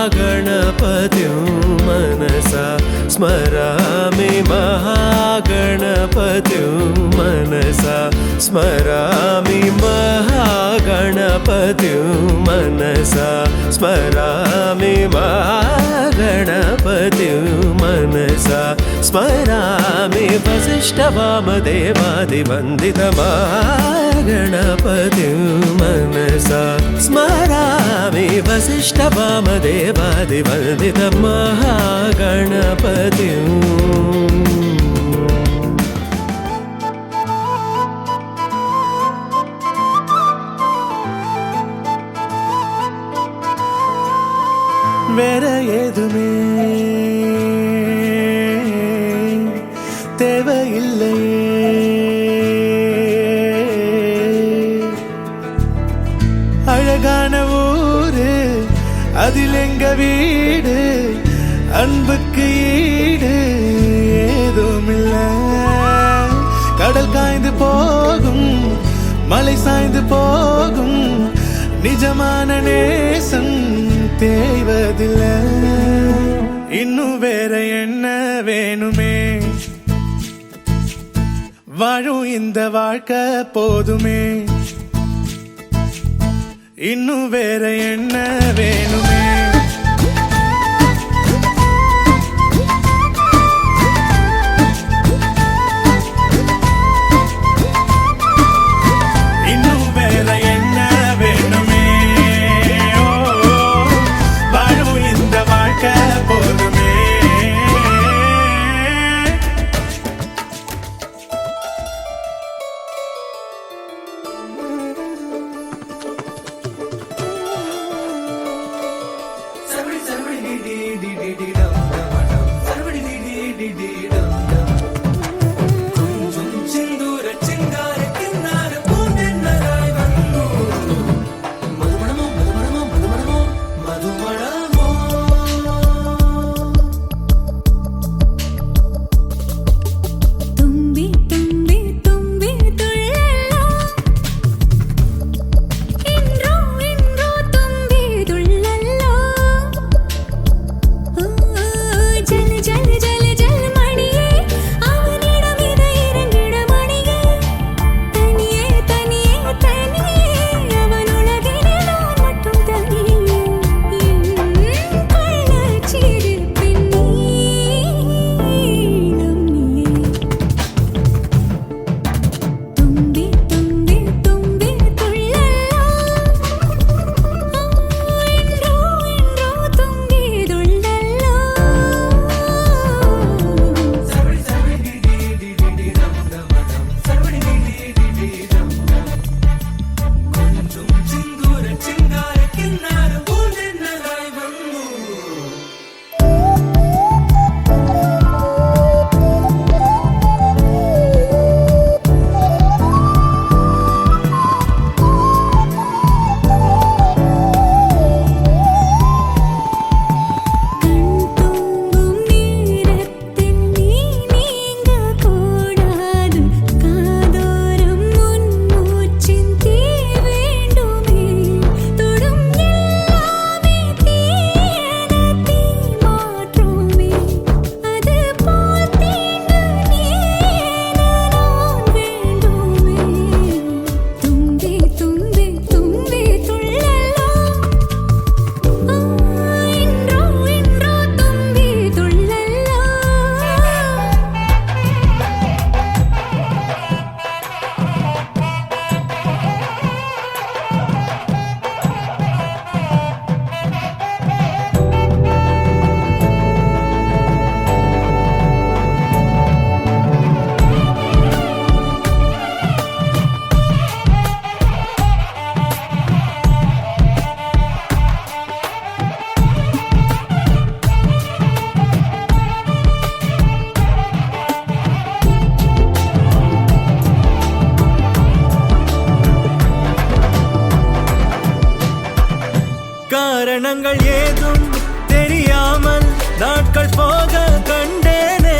महागणपतिं मनसा स्मरामि महागणपतिं मनसा स्मरामि महागणपतिं मनसा स्मरामि महागणपतिं मनसा स्मरामि वसिष्ठवामदेवादिवन्दित महागणपतिं मनसा स्मरामि वसिष्ठवामदेवादिवन्दित महागणपतिं வேற ஏதுமே தேவையில்லையே அழகான ஊரு அதில் எங்க வீடு அன்புக்கு ஈடு ஏதுமில்ல கடல் காய்ந்து போகும் மலை சாய்ந்து போகும் நிஜமான நேசம் தேய்வதில்லை இன்னும் வேற என்ன வேணுமே வாழும் இந்த வாழ்க்கை போதுமே இன்னும் வேற என்ன வேணுமே காரணங்கள் ஏதும் தெரியாமல் நாட்கள் போக கண்டேனே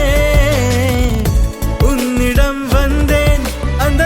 உன்னிடம் வந்தேன் அந்த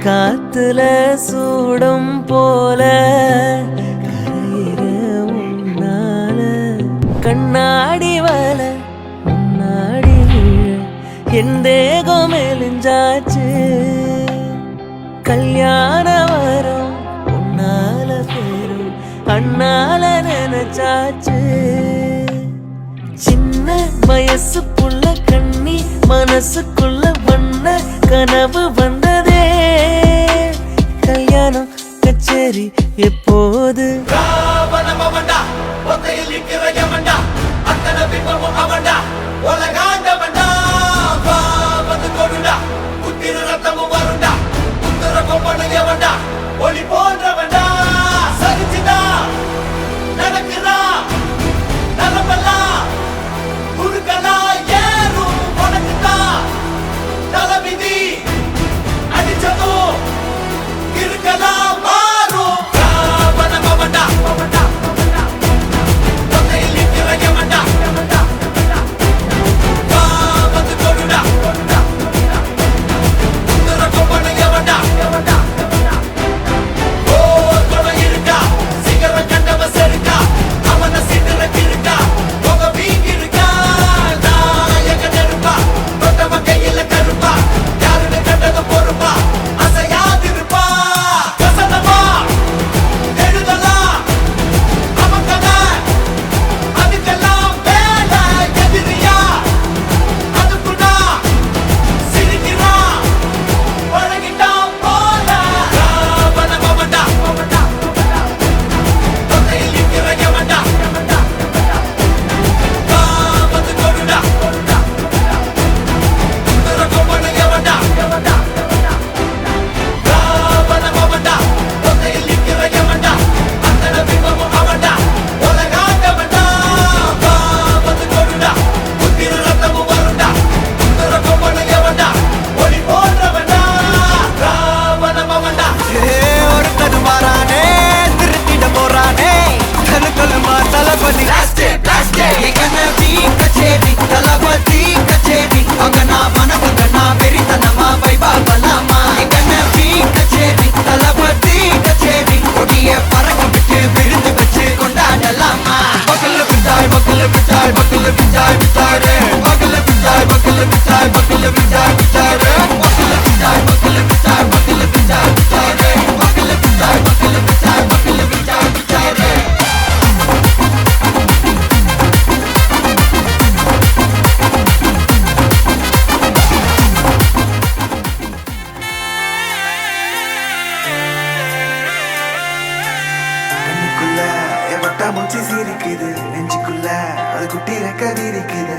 காத்துல சூடும் போல கரையிற உன்னால கண்ணாடி வல முன்னாடி என் தேகம் மெலிஞ்சாச்சு கல்யாண வரும் உன்னால பேரும் அண்ணால நினைச்சாச்சு சின்ன வயசுக்குள்ள கண்ணி மனசுக்குள்ள வண்ண கனவு வந்ததே கல்யாணம் கச்சேரி எப்போது ஒளி போன்றவண்டா சரிச்சுதா நடக்குதா நலமெல்லாம் குறுக்கலா ஏறும் உனக்குதான் தலைவிதி அடிச்சதும் இருக்கலாம் மாறும் ராவணமவண்டா ஒத்தையில் நிற்கிற யமண்டா வா வந்து கொடுடா உத்தர கொம்பன யமண்டா மூச்சு சிரிக்குது நெஞ்சுக்குள்ள அது குட்டி ரெக்க விரிக்குது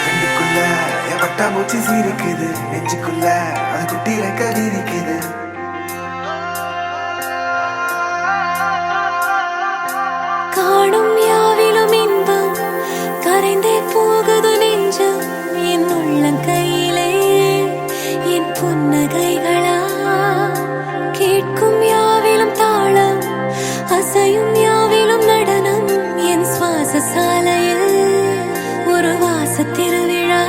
கண்ணுக்குள்ள என் வட்டா மூச்சு சிரிக்குது நெஞ்சுக்குள்ள அது குட்டி ரெக்க விரிக்குது காணும் யாவிலும் இன்பம் கரைந்தே போகுது நெஞ்சம் என் உள்ளங்கையிலே என் புன்னகைகளா கேட்கும் யாவிலும் தாளம் அசையும் யாவிலும் நடனம் என் சுவாச சாலையில் ஒரு வாச திருவிழா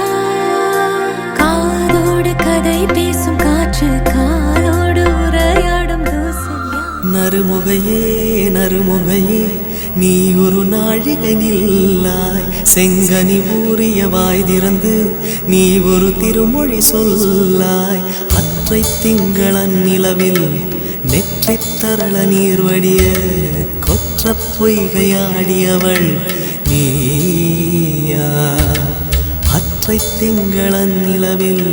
காதோடு கதை பேசும் காற்று காலோடு உரையாடும் தூசல் நறுமுகையே நறுமுகையே நீ ஒரு நாழிகை நில்லாய் செங்கனி ஊறிய வாய் திறந்து நீ ஒரு திருமொழி சொல்லாய் அற்றை திங்களன் நிலவில் நெற்றி தரள நீர் வடிய கொற்ற பொய்கையாடியவள் நீயா அற்றை திங்களன் நிலவில்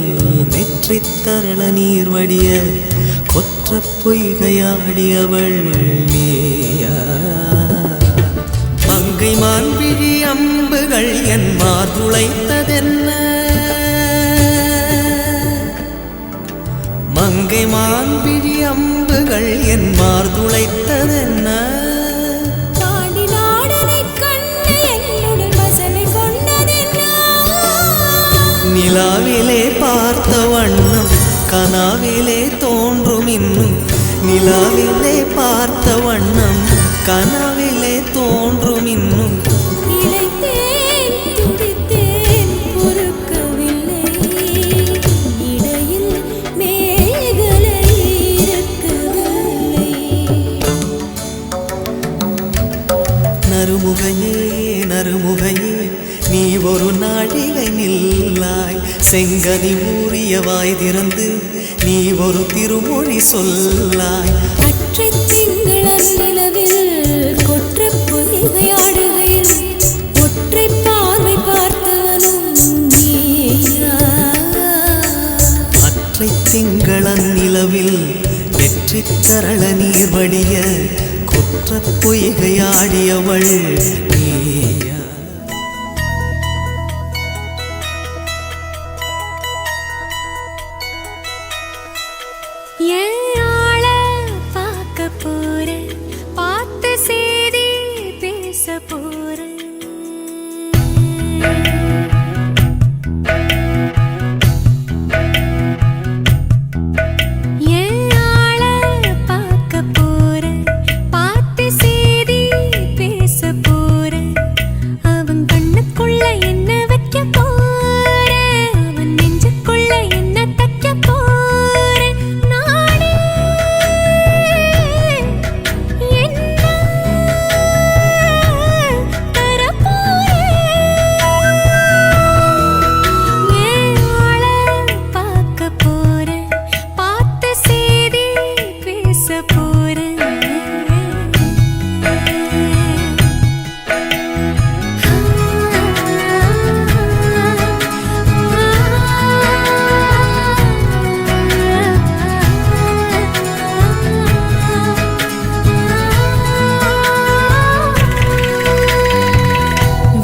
நெற்றி தரள நீர் வடிய கொற்ற பொய்கையாடியவள் நீயா மங்கை மான்விழி அம்புகள் என் மார்துளைத்ததென்ன மங்கை மான்விழி அம்புகள் என் மார்துளைத்ததென்ன தாண்டி நாடனை கண்ணு என்னுடன் வசனை கொண்டதென்ன நிலாவிலே பார்த்த வண்ணம் கனாவிலே தோன்றும் இன்னும் நிலாவிலே பார்த்த வண்ணம் கனவிலே தோன்றும் இன்னும் இளைத்தேன் துடித்தேன் பொறுக்க அருமுகையே நீ ஒரு நாழிகை நில்லாய் செங்கனி ஊறிய வாய் திறந்து நீ ஒரு திருமொழி சொல்லாய் அற்றை திங்களன் நிலவில் கொற்ற பொய்கையாடுகையில் ஒற்றை பார்வை பார்த்தவனும் நீயா அற்றை திங்களன் நிலவில் வெற்றி தரள நீர் வடிய கொற்ற பொய்கையாடியவள் நீயா ஏழ பார்க்க போறேன் பார்த்து செய்தி பேச போறேன் ஏழ பார்க்க போறேன் பார்த்து செய்தி பேச போறேன் அவன் கண்ணுக்குள்ள என்ன வைக்க போறேன் அவன் நெஞ்சுக்குள்ள என்ன தைக்க போறேன் நானே என்ன தரப்போறேன் ஏழ பார்க்க போறேன் பார்த்து செய்தி பேச போறேன்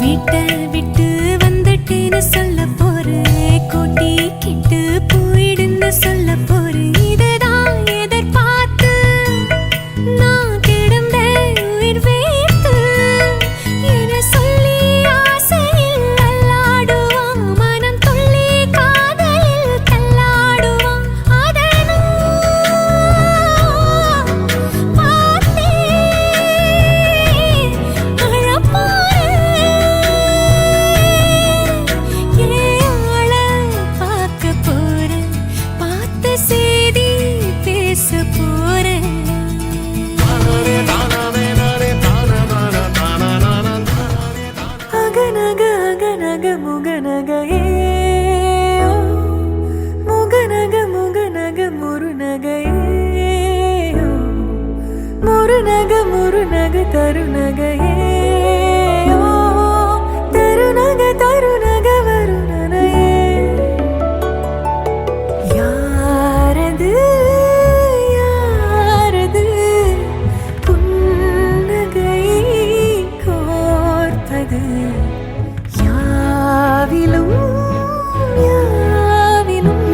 வீட்டை விட்டு வந்துட்டேன்னு சொல்ல போறேன் கோட்டி கிட்டு போயிடுன்னு சொல்ல போறேன் இதுதான் எதிர்பார்த்து நான் கிடந்தேன் உயிர் வேர்த்து என சொல்லி ஆசையில் அல்லாடுவான் மனம் துள்ளி காதலில் தள்ளாடுவான் அதனும் பார்த்தேன் அழப்போறேன் ஏழ பார்க்க போறேன் பார்த்து செய்தி பேச போறேன் அகநக அகநக முகநகையே முகநக முகநக முருநகையே முருநக முருநக தருநகையே தருநக தருநக வருணனையே யாரது யாரது புன்னகை கோர்ப்பது யாவிலும் யாவிலும்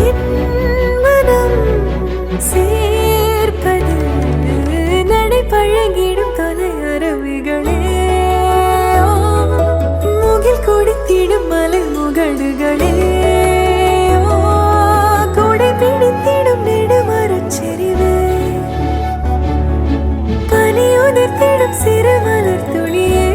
என் மனம் சேர்ப்பது நடை பழகிடும் தொலை அரவுகளே முகில் கொடுத்திடும் மலை முகடுகளே கொடை பிடித்திடும் நெடுமரச் செறிவே பனி உதிர்த்திடும் சிறு மலர் துளியே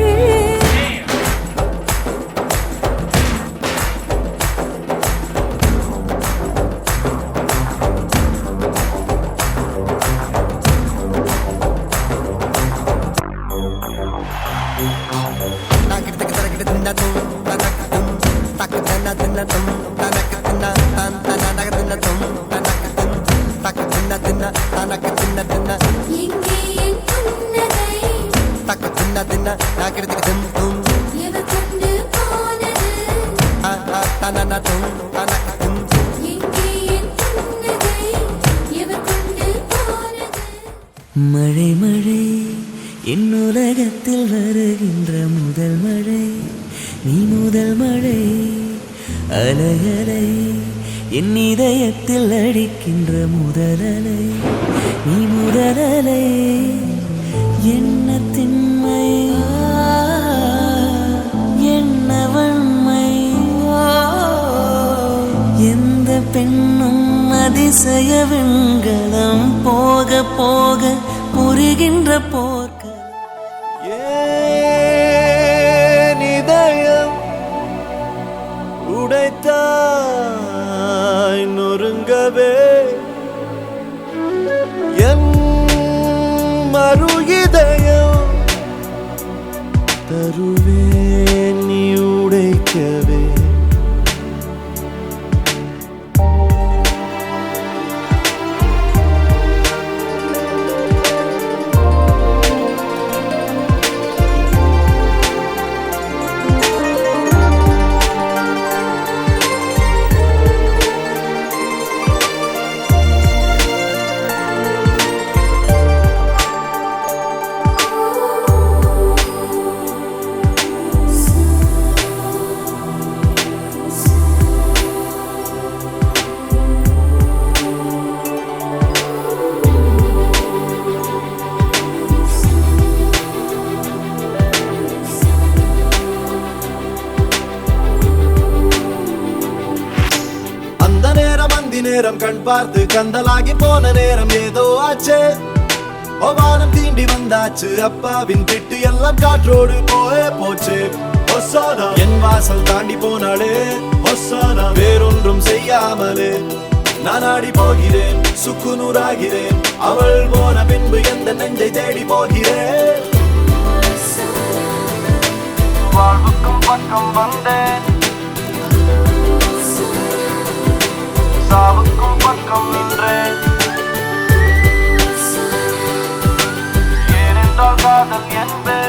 எங்கே என் புன்னகை எவர் கொண்டு போனது எங்கே என் புன்னகை எவர் கொண்டு போனது மழை மழை என் உலகத்தில் வருகின்ற முதல் மழை நீ முதல் மழை அலை அலை என் இதயத்தில் அடிக்கின்ற முதல் அலை நீ முதல் அலை என்ன திண்மை என்ன வன்மை எந்த பெண்ணும் அதிசய வெண்கலம் போக போக புரிகின்ற போர்க்க ஏன் இதயம் உடைத்தாய் நொறுங்கவே என் மறு இதயம் வருவேன் நீ உடைக்கவே. நேரம் கண் பார்த்து கந்தலாகி போன நேரம் ஏதோ ஆச்சு. வானம் தீண்டி வந்தாச்சு, அப்பாவின் திட்டு எல்லாம் காற்றோடு போச்சு. ஒசானா என் வாசல் தாண்டி போனாலே, ஒசானா வேறொன்றும் செய்யாமலே நான் ஆடி போகிறேன், சுக்குநூறாகிறேன். அவள் போன பின்பு எந்த நெஞ்சை தேடி போகிறேன். வாழ்வுக்கும் பக்கம் வந்தேன், சாவுக்கும் பக்கம் நின்றேன். ஏனென்றால் காதல் என்பேன்.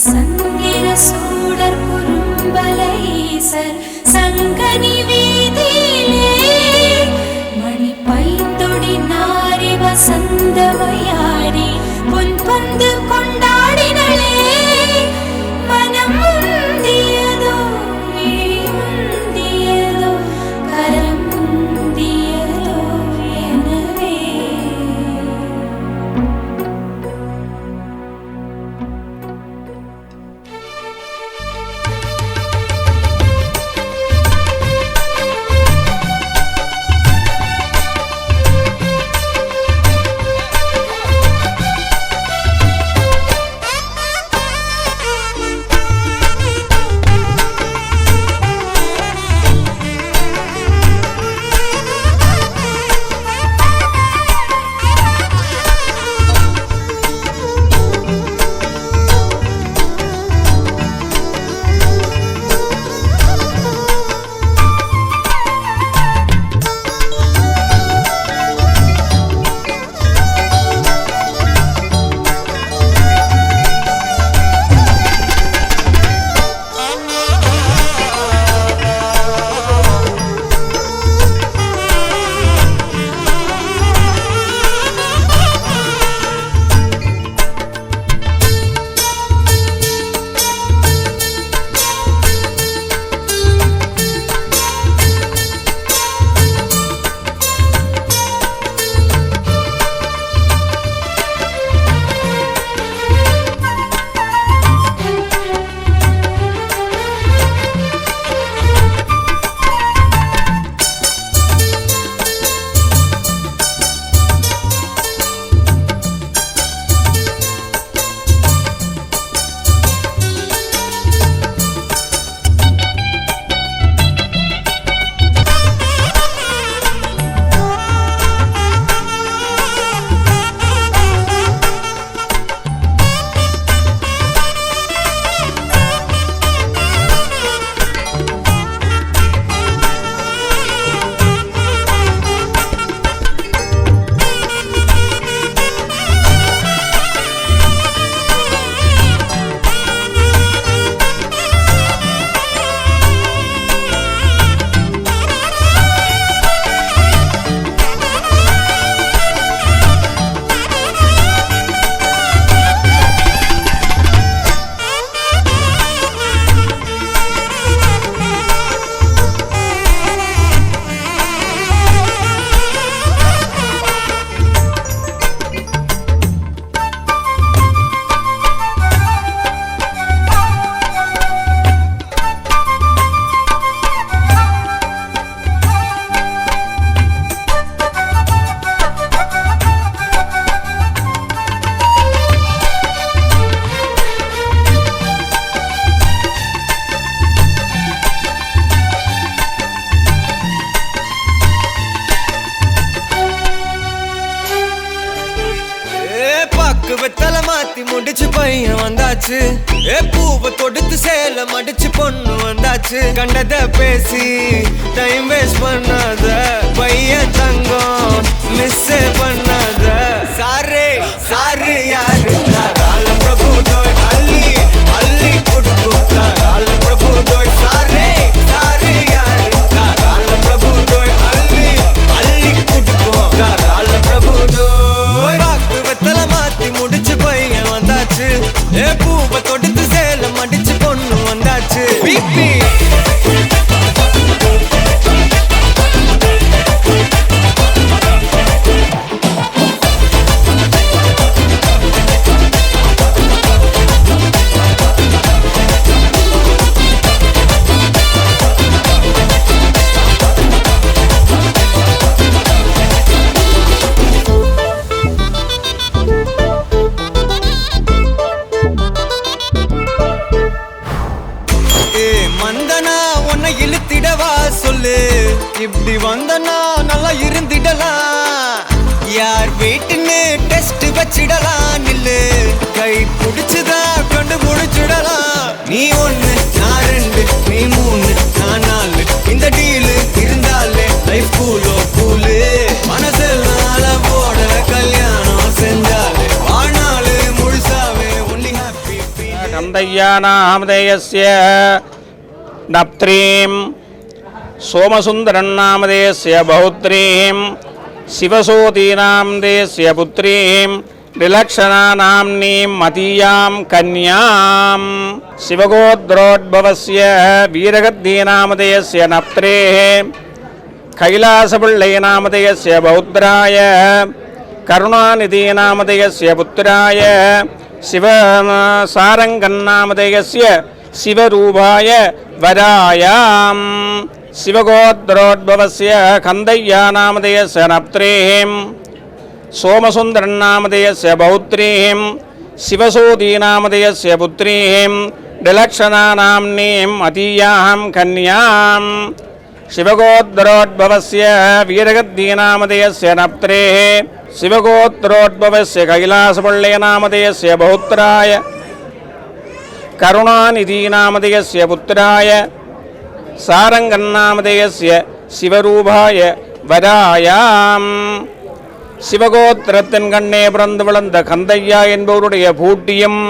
சந்திர சூடர் குறும்பலை ஈசர் சங்கனி வீதியிலே மணி பைந்தொடி நாரி வசந்தவையாடி பொன் பந்து கொண்டாடினளே மனம் முந்தியதோ விழி முந்தியதோ கரம் முந்தியதோ எனவே வெத்தலை மாத்தி முடிச்சு பையன் வந்தாச்சு பூவை தொடுத்து சேல மடிச்சு பொண்ணு வந்தாச்சு கண்டத பேசி டைம் வேஸ்ட் பண்ணாத பையன் தங்கம் மிஸ் பண்ணாத சாரே சாரு யாரு கால பிரபு தோய் அள்ளி அள்ளி கொடுத்து கால பிரபு தோய் சாரே சாரு யாரு கால பிரபு தோய் அள்ளி அள்ளி கொடுத்து கால பிரபு தோய் வெத்தலை மாத்தி முடிச்சு பையன் வந்தாச்சு பூவை தொடுத்து சேல மடிச்சு பொண்ணு வந்தாச்சு பிபி மந்தனா உன்னை இழுத்திடவா சொல்லு இப்படி வந்தனா நல்லா இருந்திடலாம் யார் வீட்டுன்னு டெஸ்ட் வச்சிடலாம் நில்லு கை பிடிச்சுதா கண்டு முடிச்சிடலாம் நீ ஒண்ணு நான் ரெண்டு நீ மூணு நான் நாலு இந்த டீலு இருந்தாலே லைஃப் கூலோ கூலு மனசெல்லாம் போட கல்யாணம் செஞ்சாலே வாழ்நாளு முழுசாவே ஒன்லி ஹாப்பி கந்தையாநாமதேயஸ்ய நப்த்ரீம் சோமசுந்தரநாமதேயஸ்ய பௌத்ரீம் சிவசோதீநாமதேயஸ்ய புத்ரீம் நிலக்ஷணாநாம்னீம் மதீயாம் கன்யாம் சிவகோத்ரோத்பவஸ்ய வீரகத்தீநாமதேயஸ்ய நப்த்ரேः கைலாசபிள்ளைநாமதேயஸ்ய பௌத்ராய கருணாநிதீநாமதேயஸ்ய புத்ராய சிவசாரங்கன்னாமதேயஸ்ய சிவரூபாய வராயாம் சிவகோத்ரோத்பவஸ்ய கந்தையாநாமதேயஸ்ய நப்த்ரேः சோமசுந்தரநாமதேயஸ்ய பௌத்ரீம் சிவசோதீநாமதேயஸ்ய புத்ரீம் நிலக்ஷணாநாம்னீம் அதீயாம் கன்யாம் சிவகோத்ரோத்பவஸ்ய வீரகத்தீநாமதேயஸ்ய நப்த்ரேः சிவகோத்ரோத்பவஸ்ய கைலாசபள்ளைநாமதேயஸ்ய பௌத்ராய கருணாநிதீநாமதேயஸ்ய புத்ராய சாரங்கன்னாமதேயஸ்ய சிவரூபாய வராயாம் சிவகோத்திரத்தின் கண்ணே பிறந்து விளந்த கந்தையா என்பவருடைய பூட்டியும்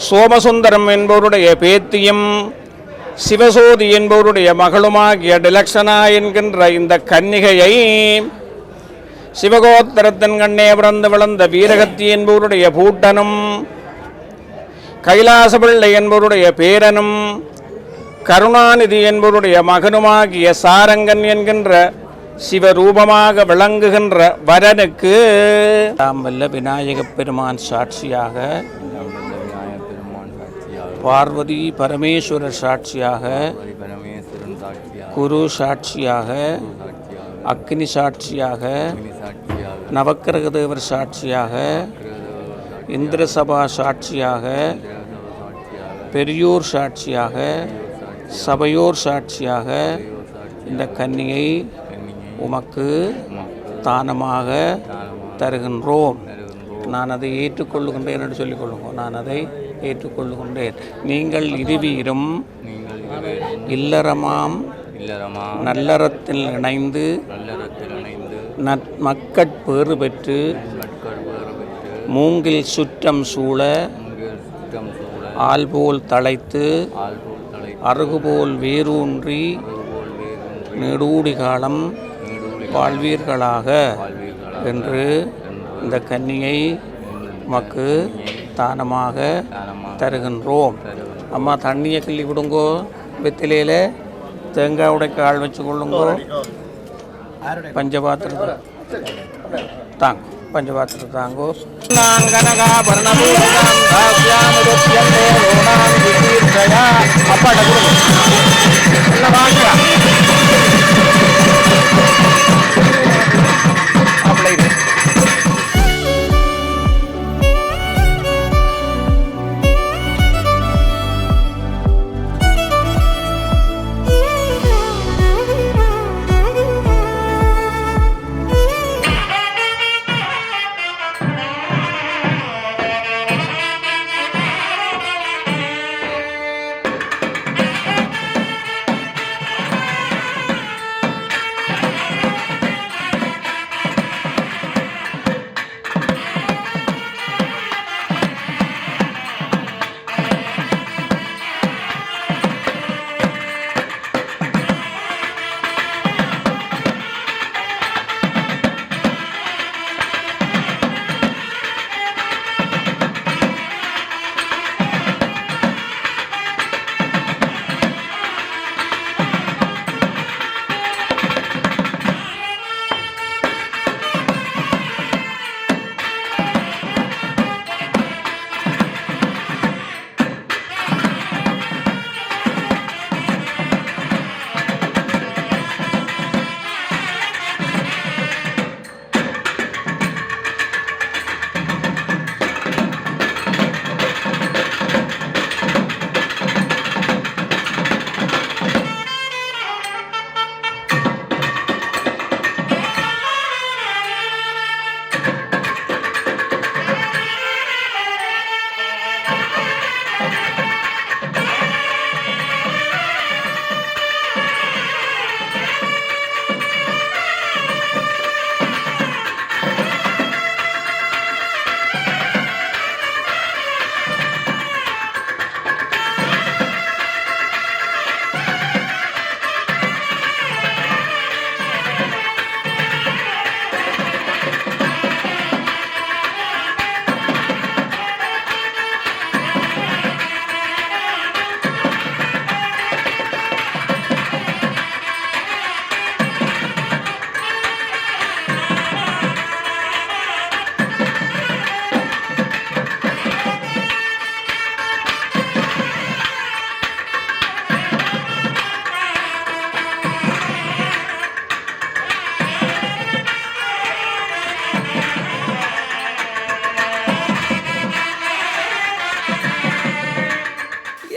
சோமசுந்தரம் என்பவருடைய பேத்தியும் சிவசோதி என்பவருடைய மகளுமாகிய டிலக்ஷனா என்கின்ற இந்த கன்னிகையை சிவகோத்திரத்தின் கண்ணே பிறந்து விளந்த வீரகத்தி என்பவருடைய பூட்டனும் கைலாசபிள்ளை என்பவருடைய பேரனும் கருணாநிதி என்பவருடைய மகனுமாகிய சாரங்கன் என்கின்ற சிவரூபமாக விளங்குகின்ற வரனுக்கு வல்ல விநாயகப் பெருமான் சாட்சியாக, பார்வதி பரமேஸ்வரர் சாட்சியாக, குரு சாட்சியாக, அக்னி சாட்சியாக, நவக்கிரக தேவர் சாட்சியாக, இந்திரசபா சாட்சியாக, பெரியோர் சாட்சியாக, சபையோர் சாட்சியாக இந்த கன்னியை உமக்கு தானமாக தருகின்றோம். நான் அதை ஏற்றுக்கொள்ளுகின்றேன் என்று சொல்லிக் கொள்ளுங்க. நான் அதை ஏற்றுக்கொள்ளுகின்றேன். நீங்கள் இருவீரும் இல்லறமாம் நல்லறத்தில் இணைந்து மக்கட்பேறு பெற்று மூங்கில் சுற்றம் சூழ ஆல்போல் தழைத்து அருகுபோல் வேரூன்றி நெடூடி காலம் வாழ்வீர்களாக என்று இந்த கன்னியை உமக்கு தானமாக தருகின்றோம். அம்மா தண்ணியை கிள்ளி விடுங்கோ, வெத்திலையில் தேங்காய் உடைக்க ஆள் வச்சு கொள்ளுங்கோ. பஞ்சபாத்திரத்தை தாங்க, பஞ்சபாத்திரத்தை தாங்கோ. நான் அப்பாட்ட கொடுங்க. வாங்கியா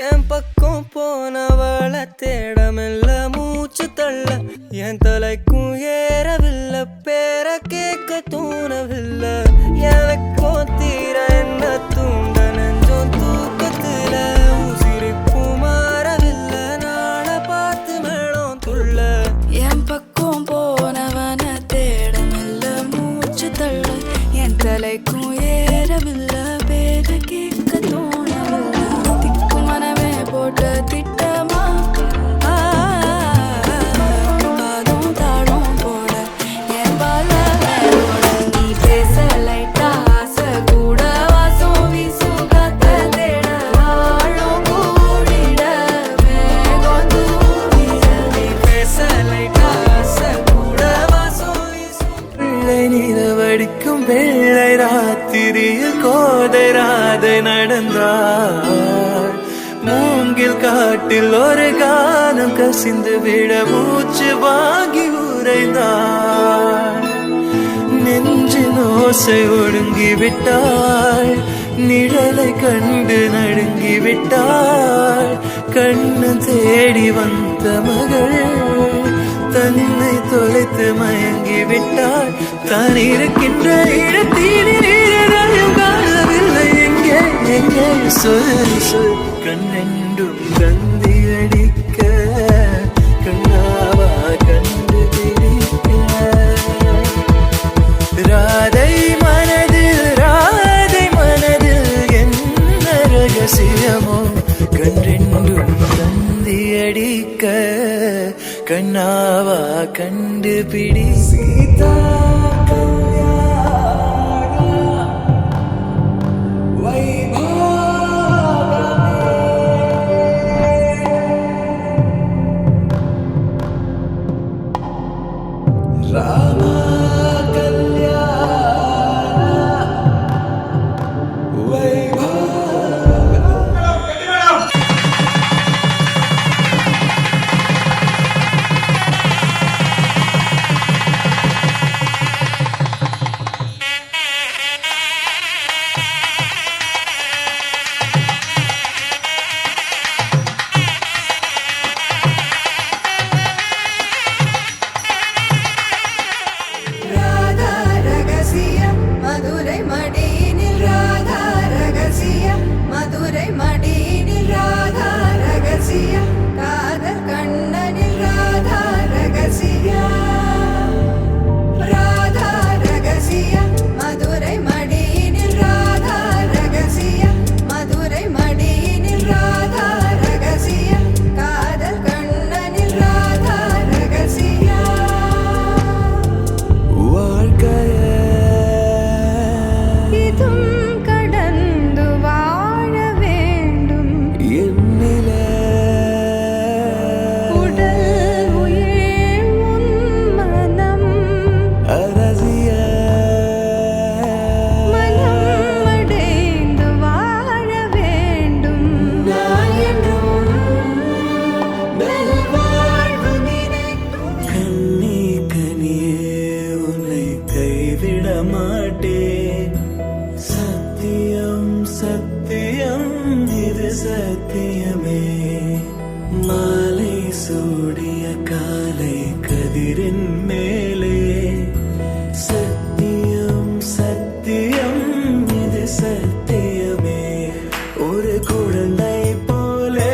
என் பக்கம் போனவள தேடமில்ல மூச்சு தள்ள என் தலைக்கும் ஏறவில்லை பேர கேட்க தோணவில்லை எனக்கும் தீர என்ன தூண்ட நெஞ்சம் தூக்கத்துல உசிரிப்பு மாறவில்லை நாள பார்த்து மேளம் துள்ள என் பக்கம் போனவன தேடமில்ல மூச்சு தள்ள என் தலைக்கும் ஏறவில்லை பேர கேட்க தோணவில்லை திக்கு மனமே போட்ட திட்டமா பாதம் தாடும் போட என் பால வேரோட நீ பேச லைட்டா ஆசை கூட வாசம் வீசும் காத்த தேட ஆழம் கூடிட மேகம் தூவிட நீ பேச லைட்டா ஆசை கூட வாசம் வீசும் பிள்ளை நிலவடிக்கும் வெள்ளை ராத்திரியில் கோதை ராதை நடந்தாள் மூங்கில் காட்டில் ஒரு காலம் கசிந்து விட மூச்சு வாங்கி உறைந்தாள் நெஞ்சின் ஓசை ஒடுங்கி விட்டாள் நிழலை கண்டு நடுங்கி விட்டாள் கண்ணு தேடி வந்த மகள் தன்னை தொலைத்து மயங்கி விட்டாள் தான் இருக்கின்ற இடத்திலும் காணவில்லை எங்கே எங்கே சொல் சொல் கண்ணெண்டும் தந்தி அடிக்க கண்ணாவா கண்டு பிடிக்க ராதை மனதில் என்ன ரகசியமோ கண்ணெண்டும் தந்தி அடிக்க கண்ணாவா கண்டுபிடி சீதா ராமா ராதா ரகசியம் மதுரை மடியினில் ராதா ரகசியம் மதுரை மடியினில் ராதா ரகசியம் காதல் கண்ணனில் ராதா ரகசியம் ராதா ரகசியம் மதுரை மடியினில் ராதா ரகசியம் மதுரை மடியினில் ராதா ரகசியம் காதல் கண்ணனில் ராதா ரகசியம் இதும் கடந்து வாழ வேண்டும் உடல் உயிர் உன் மனம் மனம் அடைந்து வாழ வேண்டும் நான் என்றும் நல்வாழ்வு நினைக்கும் கண்ணே கனியே உன்னை கைவிட மாட்டேன் சத்தியம் சத்தியம் இது சத்தியமே மாலை சூடிய காலை கதிரின் மேலே சத்தியம் சத்தியம் இது சத்தியமே ஒரு குழந்தை போலே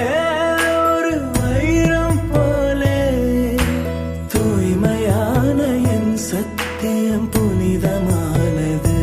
ஒரு வைரம் போலே தூய்மையான என் சத்தியம் புனிதமானது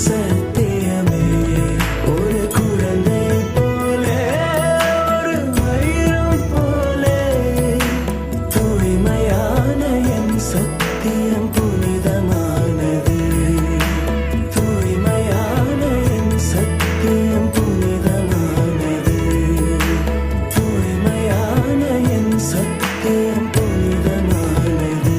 சத்தியமே ஒரு குழந்தை போலே ஒரு வைரம் போலே தூய்மையான என் சத்தியம் புனிதமானது தூய்மையான என் சத்தியம் புனிதமானது தூய்மையான என் சத்தியம் புனிதமானது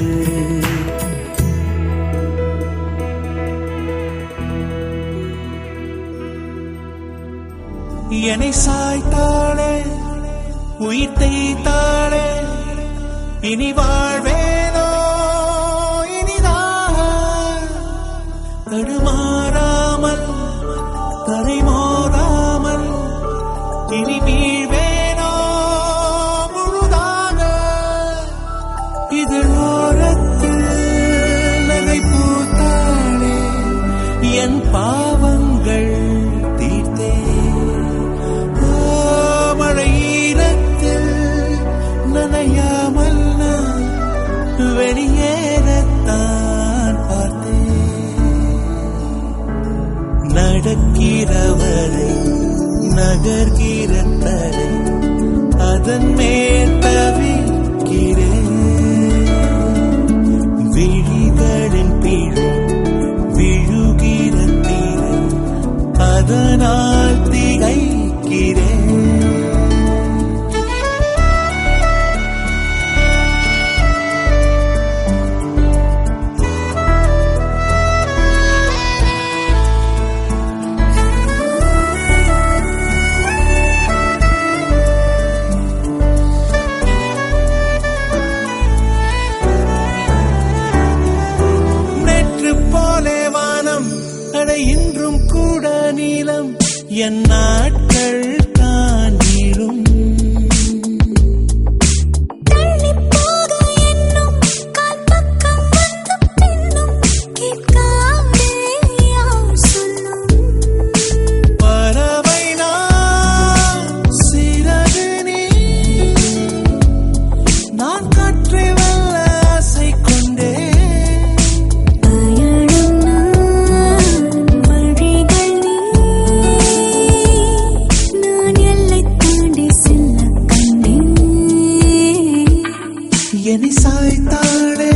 என்னை சாய்த்தாளே உயிர் தேய்த்தாளே இனி வாழ்வேனோ இனிதாக தடுமாறாமல் தரைமோதாமல் இனி வீழ்வேனோ முழுதாக இது ஓரத்தில் நகை பூத்தாளே என் பாவங்கள் தீர்த்தே மழையீரத்தில் நனையாமல் நான் வெளியேறத்தான் பார்த்தேன் நடக்கிறவரை நகர்கிற தரை அதன் மேல் தவிக்கிறேன் விழிகளின் பிழை விழுகிற தீரை அதனால் திகைக்கிறேன் இன்றும் கூட நீளம் என் நாட்கள் தான் நீளும் பறவை நான் சிறகு நீ நான் காற்றை வெல்ல ஆசை கொண்டே என்னை சாய்த்தாளே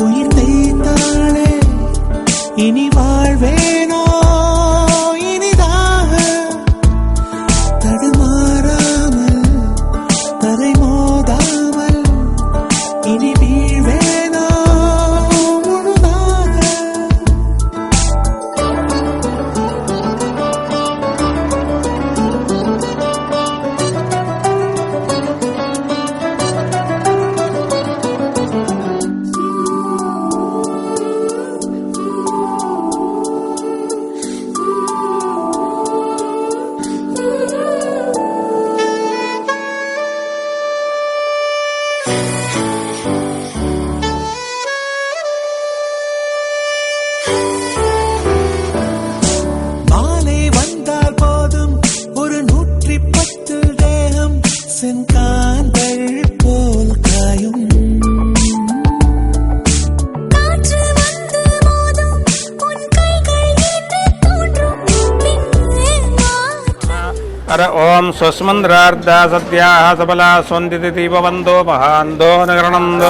உயிர் தேய்த்தாளே இனி வாழ்வேனோ இனிதாக தடுமாறாமல் தரைமோதாமல் இனி வீழ்வேனோ முழுதாக மாலை வந்தால் போதும் ஒரு 110 தேகம் செங்காந்தள் போல் காயும் अर ओम स्वस्मन्द्रार्धा सत्याः सबला स्वन्दिति भवन्तो महान्तो नगरणन्तो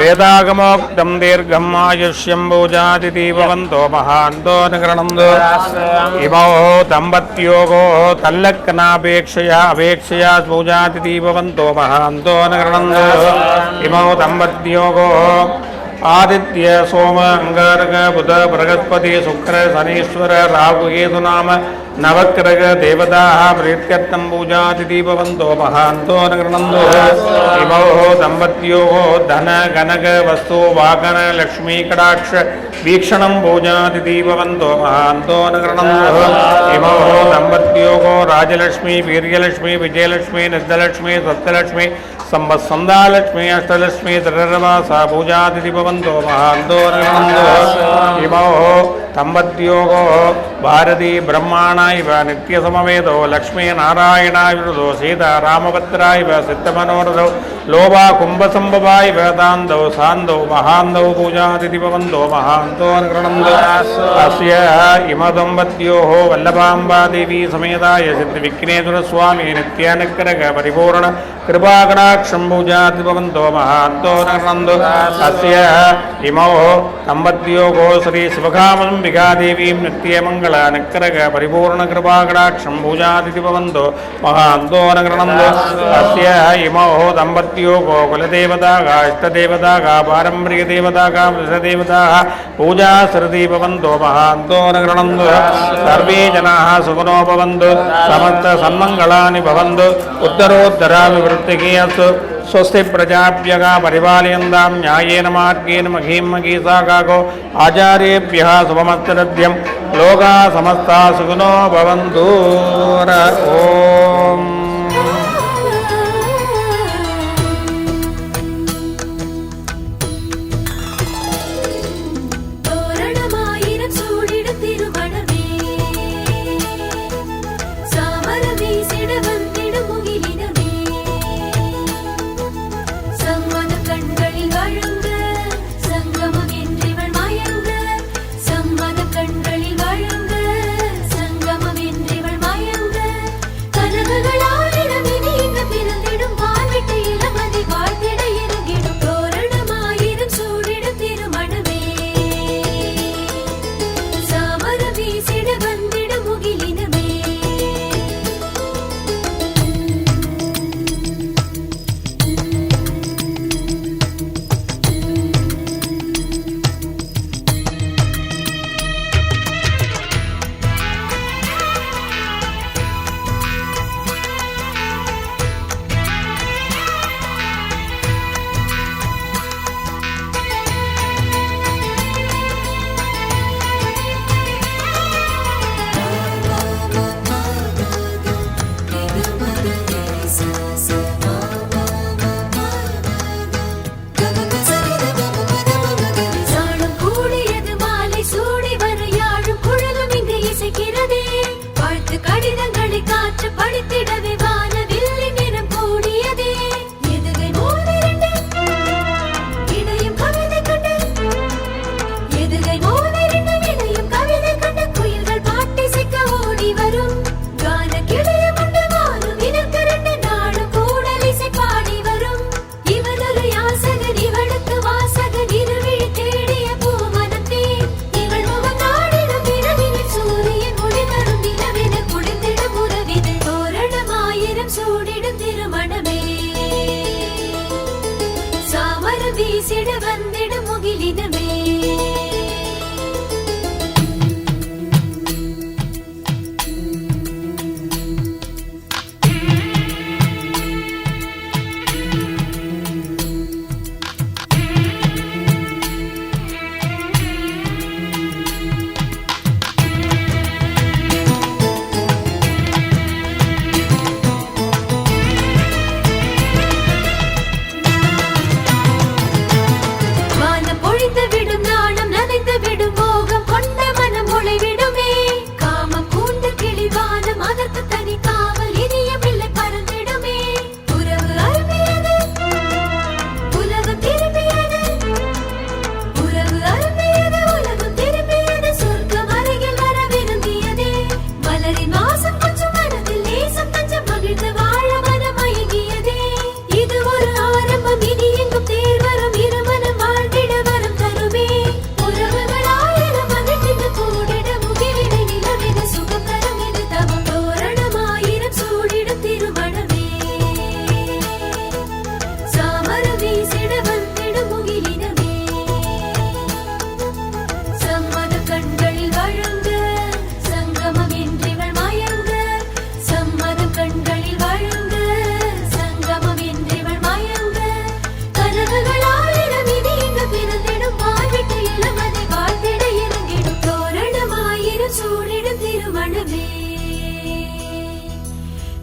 वेदागमोक्तं दीर्घम् आयुष्यं भुजादिति भवन्तो महान्तो नगरणन्तो इमौ दम्पत्योगो तल्लक्नापेक्षया अपेक्षया भुजादिति भवन्तो महान्तो नगरणन्तो इमौ दम्पत्योगो आदित्य सोम अंगारक बुध बृहस्पति शुक्र शनीश्वर राहु केतु नाम नवग्रह देवता प्रीत्यर्थं पूजातिथि भवन्तो महान्तो नगरणन्तो इमौ दम्पत्योः धन गणक वस्तु वाहन लक्ष्मी कटाक्ष वीक्षणं पूजातिथि भवन्तो महान्तो नगरणन्तो इमौ दम्पत्योः राजलक्ष्मी वीर्यलक्ष्मी विजयलक्ष्मी नित्यलक्ष्मी सत्यलक्ष्मी संवत्सन्दालक्ष्मी अष्टलक्ष्मी धरर्वासा पूजातिथि भवन्तो महान्तो नगरणन्तो इमौ தம்பத்யோகோ பாரதி பிரம்மாணா இவ நித்யசமவேதோ லக்ஷ்மீ நாராயணா விருதோ சீதா ராமபத்ரா இவ சித்தமனோரதோ லோபா கும்பசம்பவா இவ தாந்தௌ சாந்தௌ மகாந்தௌ பூஜாதிதி பவந்தோ மகாந்தோ அனுகிரணந்தோ அஸ்ய இமதம்பத்யோः வல்லபாம்பா தேவி சமேதாய சித்தி விக்னேஸ்வர சுவாமி நித்யானுக்கிரக பரிபூர்ண கிருபாகடாட்சம் பூஜாதிதி பவந்தோ மகாந்தோ அனுகிரணந்தோ அஸ்ய இமோ தம்பத்யோகோ ஸ்ரீ சிவகாமம்பிகா தேவீம் நித்யமங்கள அனுக்கிரக பரிபூர்ண கிருபாகடாட்சம் பூஜாதிதி பவந்தோ மகாந்தோ அனுகிரணந்தோ அஸ்ய இமோ தம்பத்யோகோ குலதேவதாக இஷ்டதேவதாக பாரம்பரிய தேவதாக விசதேவதாக பூஜா ஸ்ருதி பவந்தோ மகாந்தோ அனுகிரணந்தோ சர்வே ஜனாः சுகுணோ பவந்து சமஸ்த சன்மங்களானி பவந்து உத்தரோத்தராபிவிருத்திகி அஸ்து स्वस्ति प्रजाभ्यः परिपालयन्तां न्यायेन मार्गेण महीं महीषागागो आचार्येभ्यः शुभमस्तरद्यं लोकाः समस्ताः सुखिनो भवन्तु। ओम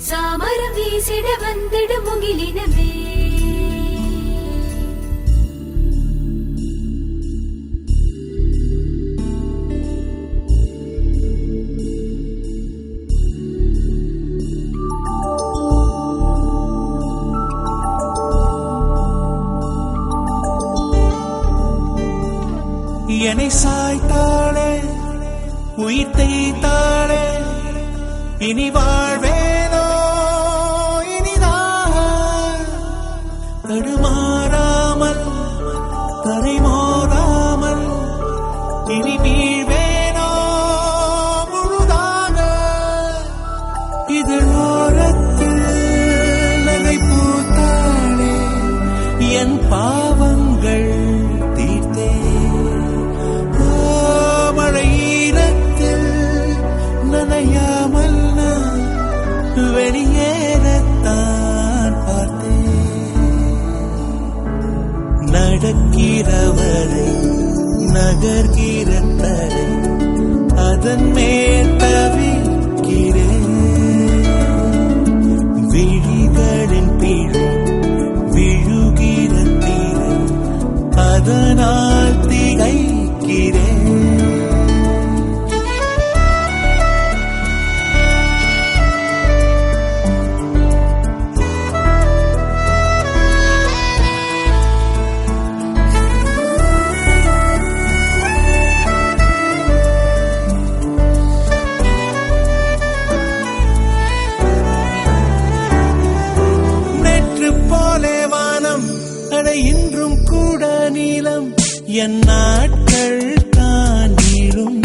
சாமரம் வீசிட வந்திட முகிலினமே. என்னை சாய்த்தாளே உயிர் தேய்த்தாளே இனி வாழ்வேனோ இனிதாக தடுமாறாமல் தரைமோதாமல் இனி வீழ்வேனோ முழுதாக இது ஓரத்தில் நகை பூத்தாளே என் பாவங்கள் தீர்த்தே மழையீரத்தில் நனையாமல் நான் வெளியேறத்தான் பார்த்தேன் நடக்கிறவரை நகர்கிற தரை அதன் மேல் தவிக்கிறேன் விழிகளின் பிழை விழுகிற தீரை அதனால் திகைக்கிறேன் இன்றும் கூட நீளம் என் நாட்கள் தான் நீளும்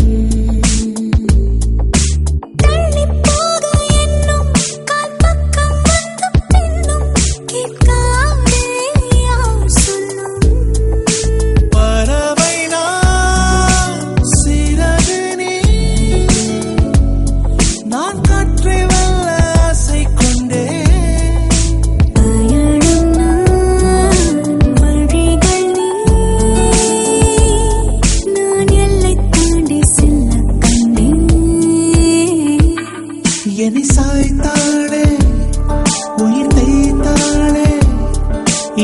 பறவை நான் சிறகு நீ நான் காற்றை வெல்ல ஆசை கொண்டே என்னை சாய்த்தாளே உயிர் தேய்த்தாளே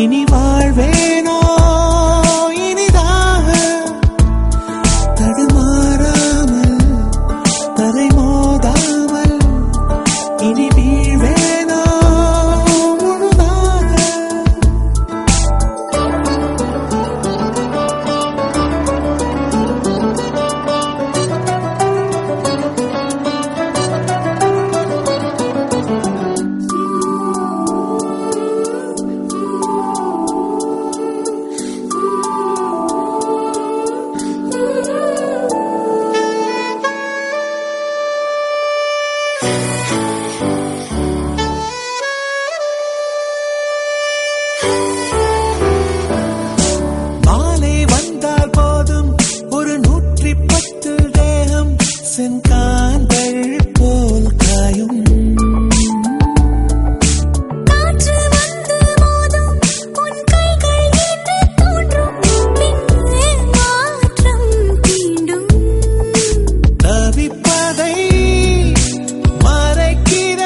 இனி வாழ்வேனோ இனிதாக தடுமாறாமல் தரைமோதாமல் இனி வீழ்வேனோ முழுதாக மாலை வந்தால் போதும் ஒரு 110 தேகம் செங்காந்தள் போல் காயும் தவிப்பதை மறைக்கிற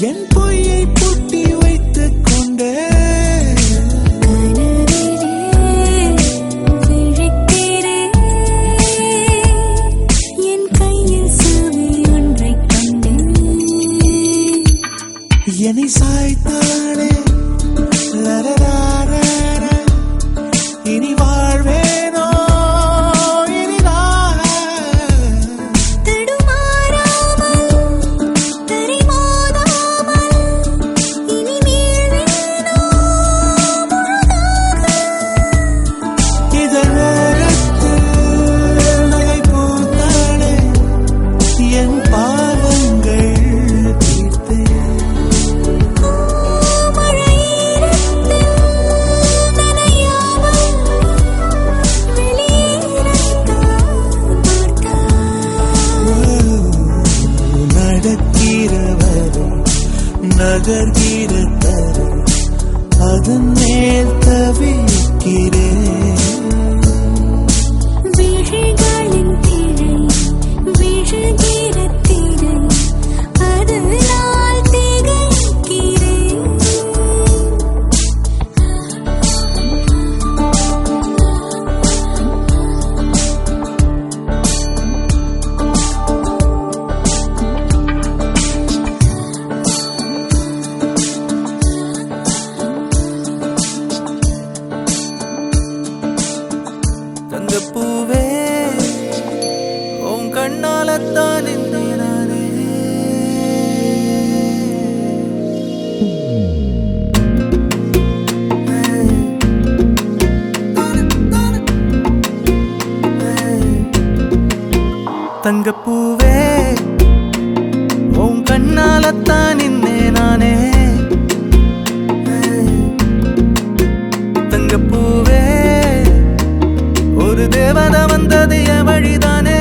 என் பொய்யை பூட்டி வைத்துக் கொண்டே என்னை சாய்த்தாளே லரராரர இனி வாழ்வேனோ இனிதாக இதழோரத்தில் நகை பூத்தாளே என் பாவங்கள் தீர்த்தே நடக்கிறவரை நகர்கிற தரை அதன் மேல் தவிக்கிறேன் விழிகளின் திரை விழுகிற திரை அதனால் திகைக்கிறேன் தங்கப்பூவே உன் கண்ணாலத்தான் நின்னே நானே தங்கப்பூவே ஒரு தேவதை வந்தது என் வழிதானே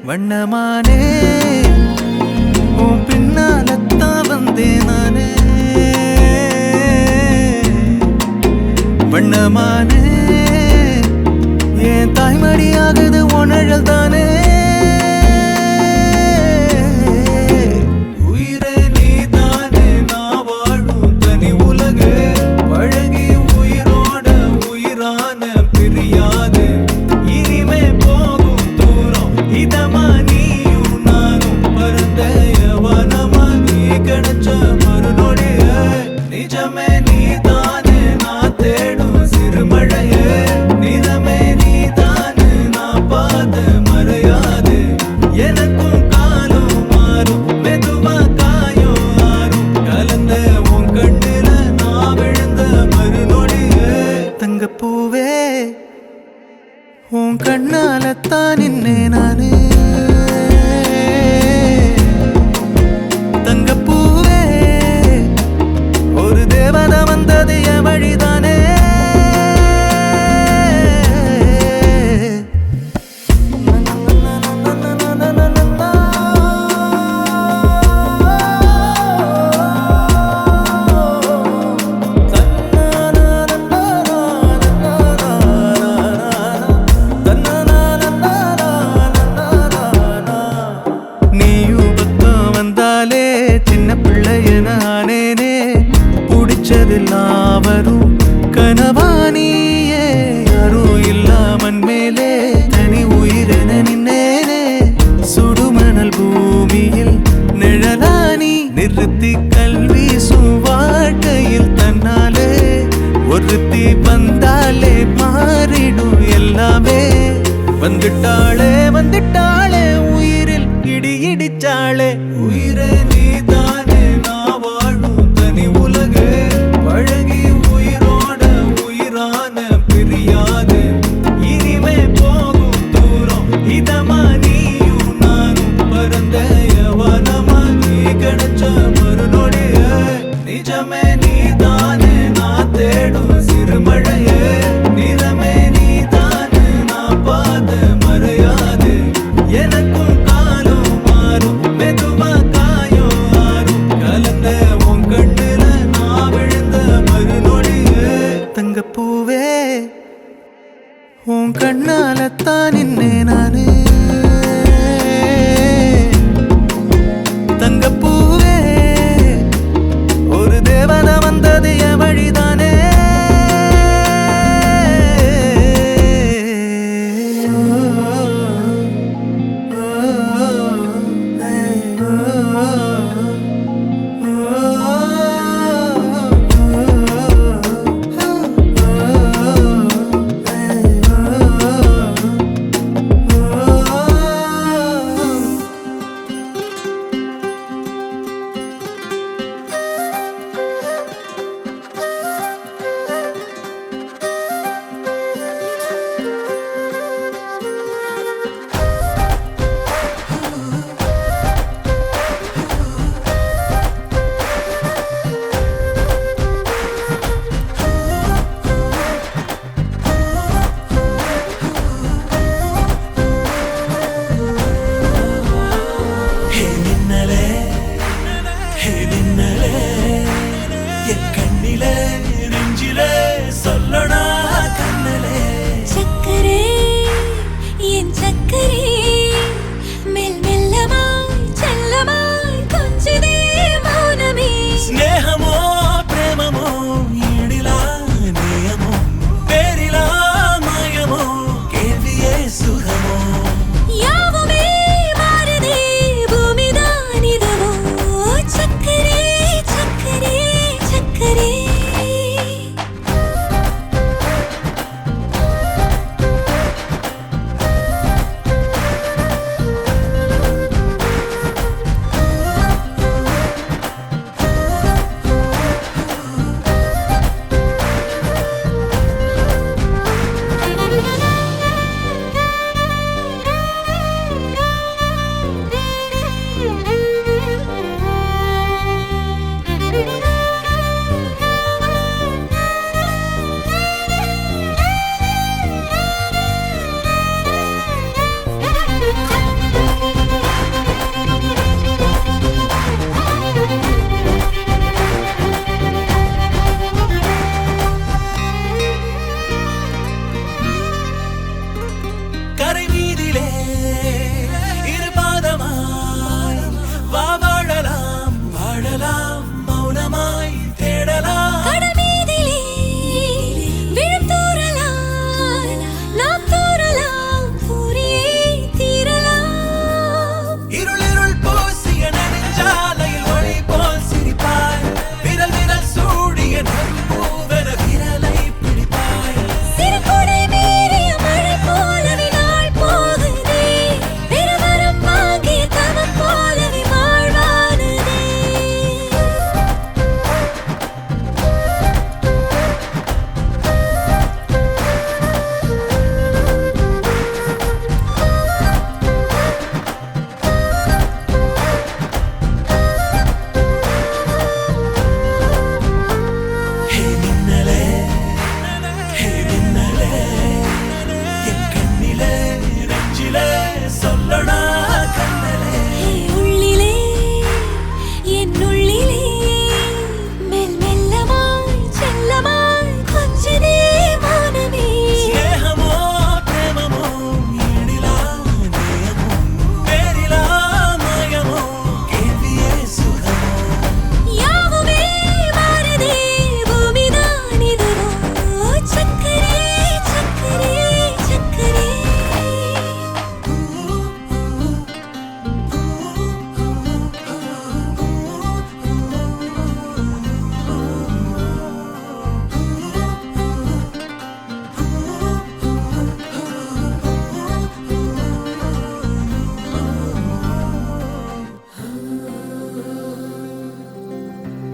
வண்ணமானே உன் பின்னாலத்தான் வந்தேன் நானே வண்ணமானே என் தாய்மடியாகுது உணழல் தானே உயிரே நீ தானே நான் வாழும் தனி உலகு பழகி உயிரோட உயிரான பிரியாது இனிமே போகும் தூரம் இதமா நீயும் நானும் பரந்த யவனமா நீ கிடைச்ச மறுநொடிய நிஜமே நீ தானே நான் தேடும் சிறுமழையே நிறமே நீ தானே நான் பார்த்த மறையாது எனக்கும் காலம் மாறும் மெதுவா காயம் ஆறும் கலந்த உன் கண்ணுல நான் விழுந்த மறுநொடியே தங்கப்பூவே உன் கண்ணாலத்தான் நின்னே நானே தங்கப்பூவே ஒரு தேவதை வந்தது என் வழிதானே நீயும் பக்கம் வந்தாலே சின்ன பிள்ளைய நானேனே பிடிச்சதெல்லாம் வரும் கனவானியே யாரும் இல்லாமன் மேலே தனி உயிரென நின்னேனே சுடுமணல் பூமியில் நிழலானி நிறுத்தி கல்வி வாழ்க்கையில் தன்னாலே ஒருத்தி வந்தாலே மாறிடும் எல்லாமே வந்துட்டாளே வந்துட்டாளே உயிரில் இடி இடிச்சாளே உயிரே நீ தானே நான் வாழும் தனி உலகு பழகி உயிரோட உயிரான பிரியாது இனிமே போகும் தூரம் இதமா நீயும் நானும் பரந்த யவனமா நீ கிடைச்ச மறுநொடிய நிஜமே நீ தானே நான் தேடும் சிறுமழையே நிறமே நீ தானே நான் பார்த்த மறையாது எனக்கும் காலம் மாறும் மெதுவா காயம் ஆறும் கலந்த உன் கண்ணுல நான் விழுந்த மறுநொடியே தங்கப்பூவே உன் கண்ணாலத்தான் நின்னே நானே தங்கப்பூவே ஒரு தேவதை வந்தது என் வழிதானே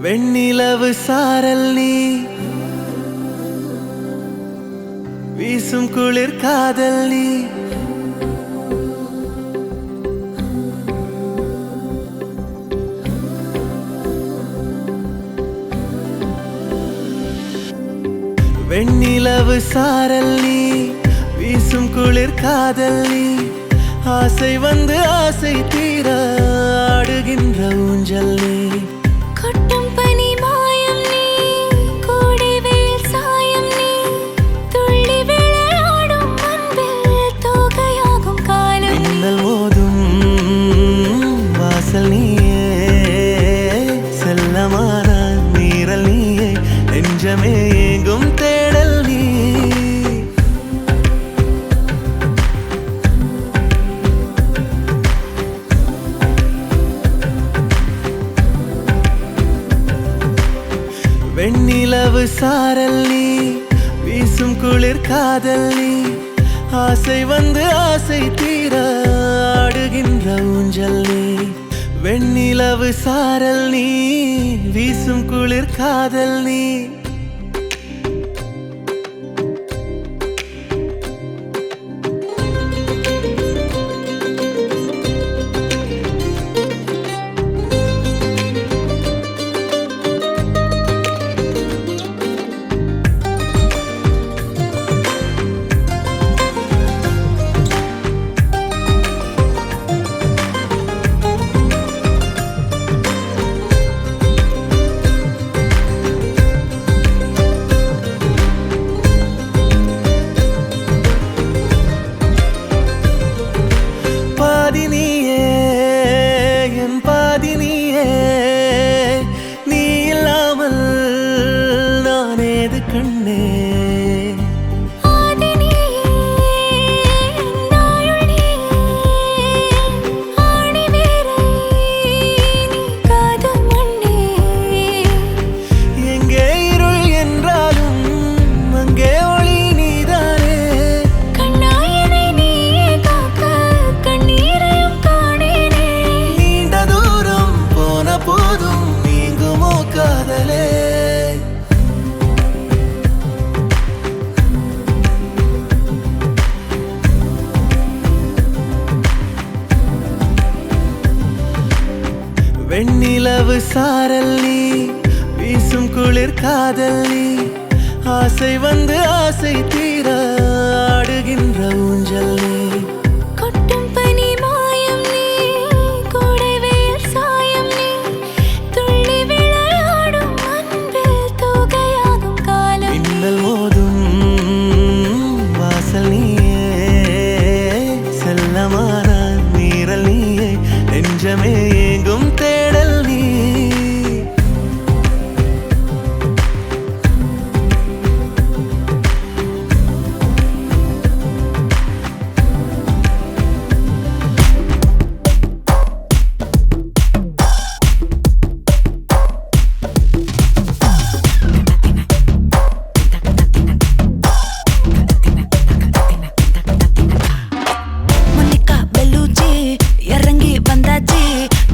வெண்ணிலவு சாரல் நீ வீசும் குளிர் காதல் நீ வெண்ணிலவு சாரல் நீ வீசும் குளிர் காதல் நீ ஆசை வந்து ஆசை தீர ஆடுகின்ற ஊஞ்சல் நீ கொட்டும் பனி மாயம் நீ கோடை வெயில் சாயம் நீ துள்ளி விளையாடும் அன்பில் தோகையாகும் காலம் மின்னல் மோதும் வாசல் நீயே செல்லமான நீரல் நீயே நெஞ்சமே எங்கும் தேடல் நீ வெண்ணிலவு சாரல் நீ வீசும் குளிர் காதல் நீ ஆசை வந்து ஆசை தீர ஆடுகின்ற ஊஞ்சல் நீ வெண்ணிலவு சாரல் நீ வீசும் குளிர் காதல் நீ பாதினியே என் பாதினியே நீ இல்லாமல் நான் ஏது கண்ணே எங்கே இருள் என்றாலும் அங்கே ஒளி நீதானே நீண்ட தூரம் போன போதும் நீங்குமோ காதலே வெண்ணிலவு சாரல் நீ வீசும் குளிர் காதல் நீ ஆசை வந்து ஆசை தீர ஆடுகின்ற ஊஞ்சல் நீ கொட்டும் பனி மாயம் நீ கோடை வெயில் சாயம் நீ துள்ளி விளையாடும் அன்பில் தோகையாகும் காலம் மின்னல் மோதும் வாசல் நீயே செல்லமான நீரல் நீயே நெஞ்சமே எங்கும் தேடல் நீ மோனிகா பெல்லூச்சி இறங்கி வந்தாச்சு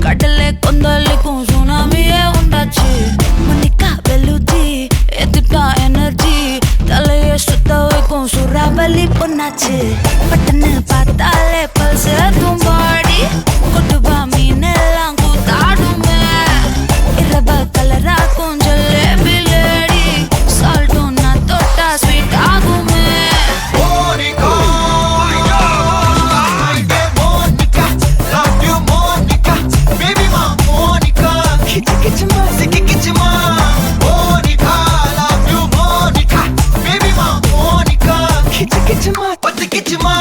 கடலை கொந்தளிக்கும் சுனாமியே உண்டாச்சு மோனிகா பெல்லூச்சி எத்துட்டா எனர்ஜி தலைய சுத்த வைக்கும் சூறாவளி பொண்ணாச்சு பட்டன்னு பார்த்தாலே பல்ஸ் தும்பாடி கொட்டுபா மீன் எல்லாம் கூத்தாடுமே இரவ கலராக்கும் ஜல்லேபி லேடி சால்ட்டும் நான் தொட்டா ஸ்வீட் ஆகுமே Monica, Monica, love you Monica, baby ma Monica, kichima, sikichima. Monica, love you Monica, baby ma Monica, kichima, kichima.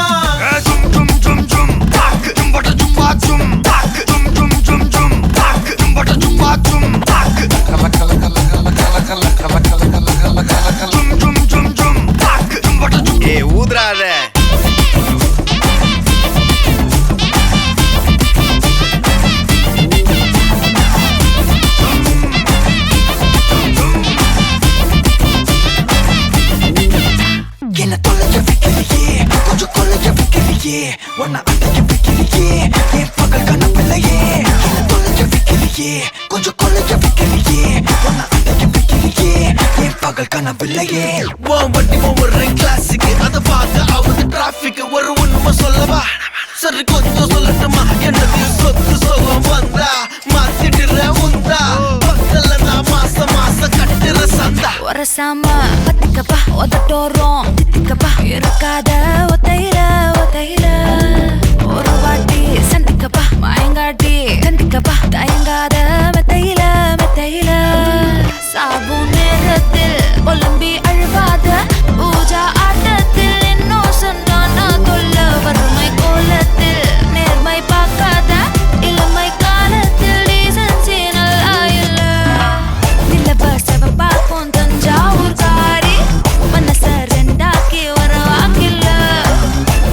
Zum zum zum zum, tak, zum bata zum ba zum, tak, zum zum zum zum, tak, zum bata zum ba zum, tak. Kala kala kala kala kala kala kala kala kala kala kala. Zum zum zum zum, tak, zum bata zum. ஊதுறாத என்ன தொலைஞ்ச வைக்கிறியே கொஞ்சம் கொலைஞ்ச வைக்கிறியே உன்னை அடைஞ்ச வைக்கிறியே என் பகல் கனப்பில்லையே என்ன தொலைஞ்ச வைக்கிறியே கொஞ்சம் கொலைஞ்ச வைக்கிறியே பகல் கனவில்லையே வண்டி ஒரு கிளாஸுக்கு அதை பார்த்து ஆகுது டிராபிக் ஒரு உண்மை சொல்லவா சரி கொஞ்சம் சொல்லட்டுமா என்னது சொத்து சொல்லம் வந்தா மாத்திடுற உந்தா பக்கல்ல நான் மாச கட்டுற சந்தா ஒரசாம பத்திக்கப்பா ஒதட்டோரம் தித்திக்கப்பா இருக்காத ஒத்தையில ஒரு வாட்டி சந்திக்கப்பா மாயங்காட்டி கந்திக்கப்பா தயங்காத மெத்தையில சாபு நேரத்தில் ஒலிம்பி அழுவாத பூஜா ஆட்டத்தில் இன்னும் சொன்னானா தொல்ல வறுமை கோலத்தில் நேர்மை பார்க்காத இளமை காலத்தில் டீசன்சி நல்லா இல்ல நிலவ செவப்பாக்கும் தஞ்சாவூர் காரி மனச ரெண்டாக்கி வர வாக்கில்ல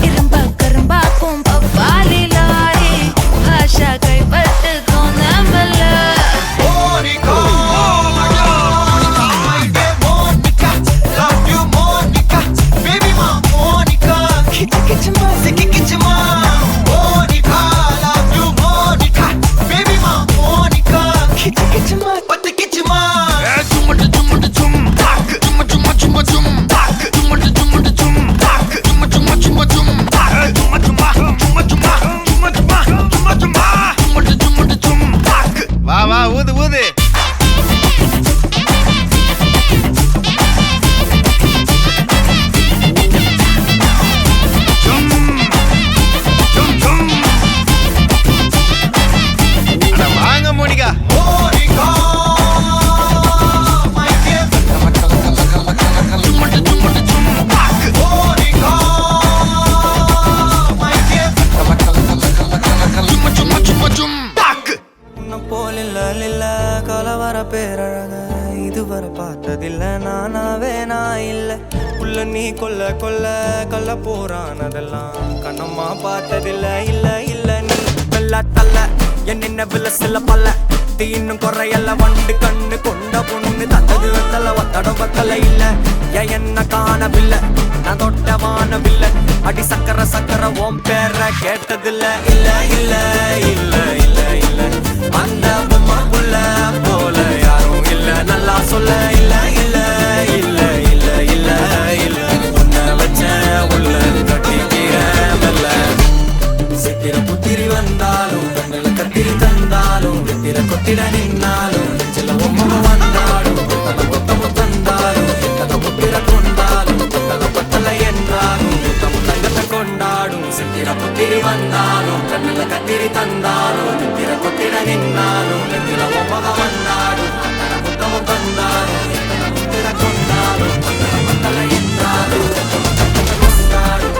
இரும்ப கரும்பாக்கும் பப்பாலி லாரி பாஷா கைப்பட்டுக்கும் நம்பல வா ஊது ஊது வாங்க மோனிகா போலில்ல கலவர பேரழக இதுவரை பார்த்ததில்ல நானாவே நான் இல்ல உள்ள நீ கொல்ல கள்ள போறானதெல்லாம் கண்ணம்மா பார்த்ததில்ல இல்ல நீ வெள்ள தள்ள என்ன வில சில பல்ல இன்னும் குறையல்ல வண்டு கண்ணு கொண்ட பொண்ணு தந்தது வெத்தல ஒத்தடம் பத்தல இல்ல என்ன காணவில்லை நான் தொட்ட வானவில்லை அடி சக்கர ஓம் பேர கேட்டதில்ல இல்ல அந்த பொம்மா புள்ள போல யாரும் இல்ல நல்லா சொல்ல இல்ல உன்னை வச்ச உள்ள கட்டிக்கிற மெல்ல சித்திர புத்திரி வந்தாலும் கண்ணில கத்திரி தந்தாலும் வெத்திர கொத்திட நின்னாலும் சில பொம்மை வந்தாலும் கொத்தம தந்தாலும் எத்தனை புத்திர கொண்டாலும் பத்தலை என்றாலும் தங்கத்தை கொண்டாடும் சித்திர புத்திரி வந்தாலும் கண்ணில கத்திரி தந்தாலும் வெத்திர கொத்திட நின்னாலும் வெத்திர பொம்மை வந்தாலும் புத்தம தந்தாலும் எத்தனை புத்திர கொண்டாலும் பத்தலை என்றாலும் கொண்டாடும்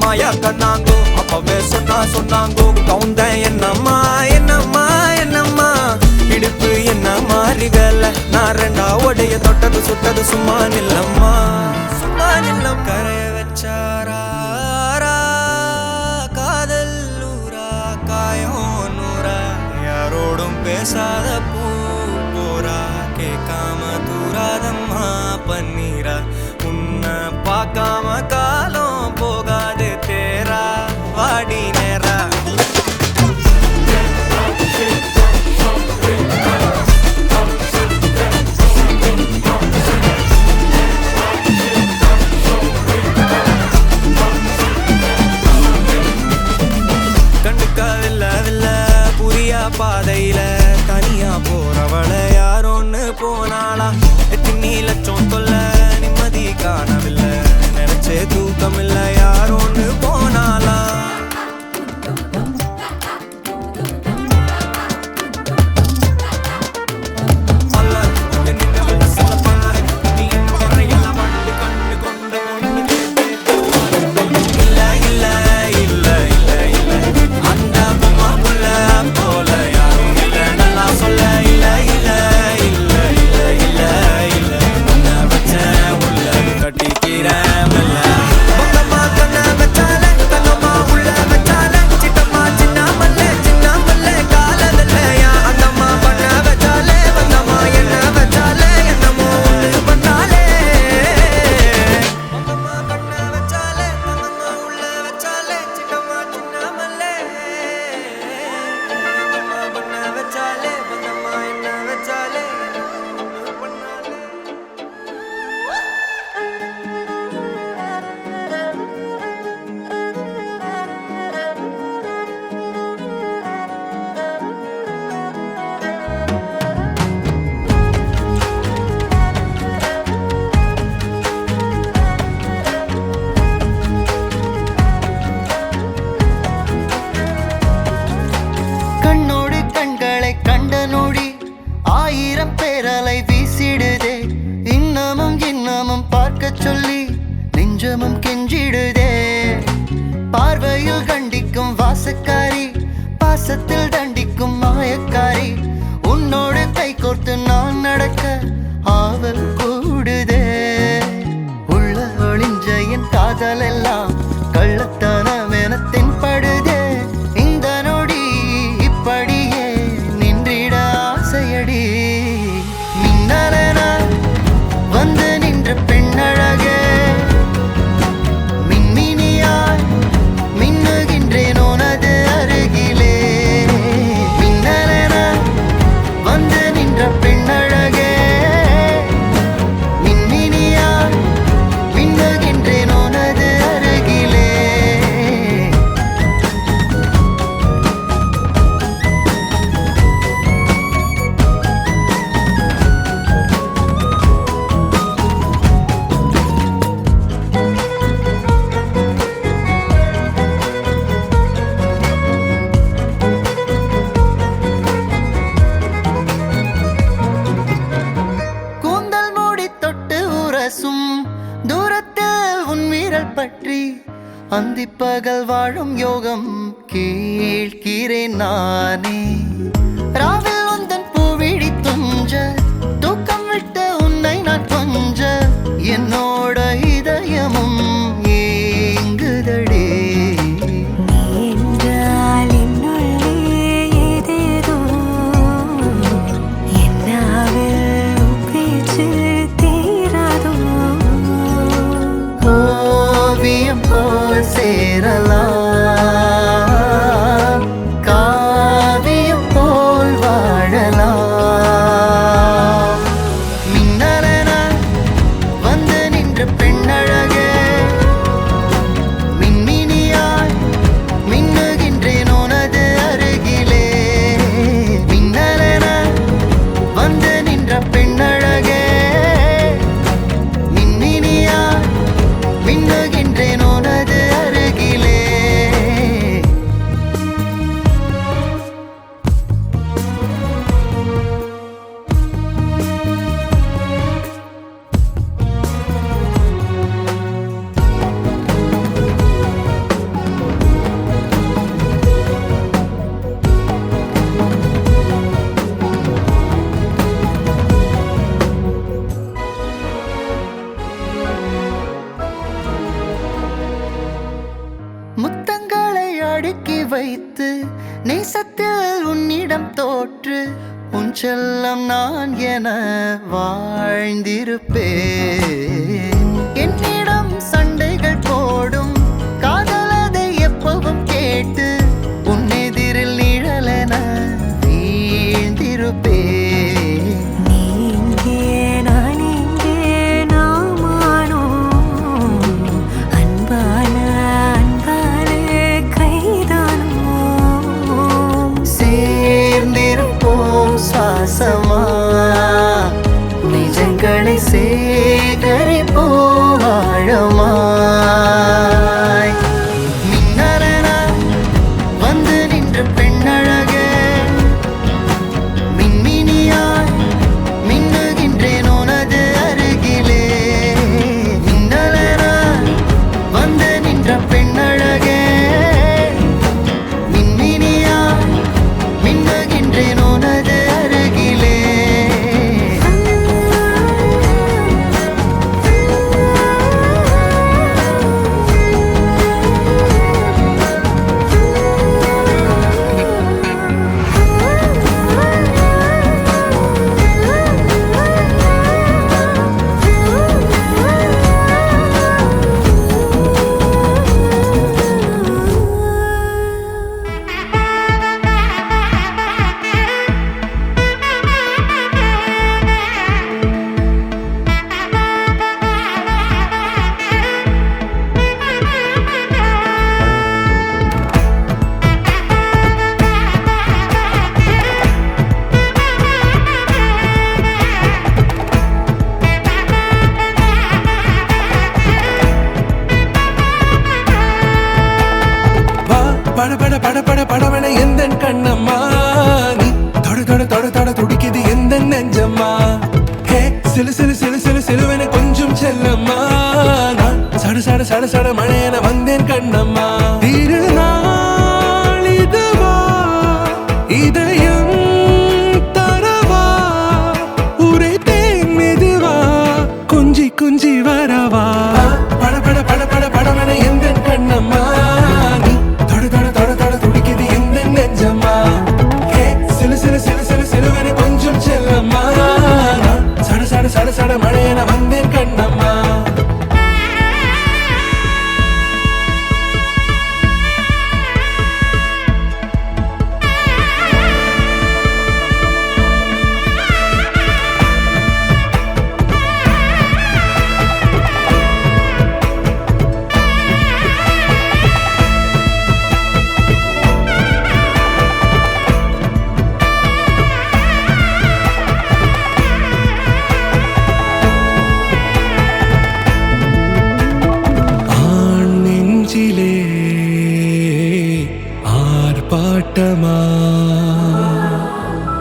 மாயா கண்ணாங்கோ அப்பவே சொன்னாங்கோ கவுந்தேன் என்னம்மா இடுப்பு என்ன மாறிகல நான் ரெண்டா உடைய தொட்டது சுட்டது சும்மா நில்லம் கரைய வச்சாரா காதல் ஊரா காயம் நூறா யாரோடும் பேசாத பூ போரா கேட்காம தூராதம்மா பன்னீரா உன்னை பார்க்காம காலம் போகாது தேரா வாடி நேரா பகல் வாழும் யோகம் கேட்கிறேன் நானே ராவில் உந்தன் பூவிழி துஞ்ச தூக்கம் விட்ட உன்னை நான் கொஞ்ச என்னோட இதயமும் ஏங்குதடே சேரலாம் காவியம் போல் வாழலாம் மின்னலென வந்து நின்ற பெண்ணழகே மின்மினியாய் மின்னுகின்றேன் உனது அருகிலே மின்னலென வந்து நின்ற பெண்ணழகே மின்மினியாய் மின்னுகின்றேன் உனது அருகிலே முத்தங்களை அடுக்கி வைத்து நேசத்தில் உன்னிடம் தோற்று உன் செல்லம் நான் என வாழ்ந்திருப்பேன் என்னிடம் சண்டைகள் போடும் காதலதை எப்பவும் கேட்டு உன் எதிரில் நிழலென வீழ்ந்திருப்பேன் சுவாசமா நிஜங்களை சேகரிப்போம் ஆழமாய் மின்னலென வந்து நின்ற பெண்ணழகே மின்மினியாய் மின்னுகின்றேன் உனது அருகிலே மின்னலென வந்து நின்ற பெண்ணழகே மின்மினியாய் மின்னுகின்றேன் உனது அருகிலே பட பட பட படவன எந்த கண்ணம்மா நீ தொட தொட தொட தொட துடிக்குது எந்த நெஞ்சம்மா ஹே சிலு சிலு சிலு சிலு சிலுவன கொஞ்சம் செல்லம்மா நான் சட சட சட சட மழையன வந்தேன் கண்ணம்மா திருநாள் இதுவா இதயம் தரவா உரைத்தேன் மெதுவா குஞ்சி குஞ்சி வரவா பட பட பட பட படவன எந்த கண்ணம்மா சட சட மழையன வந்தேன் கண்ணம்மா ஆர்ப்பாட்டமா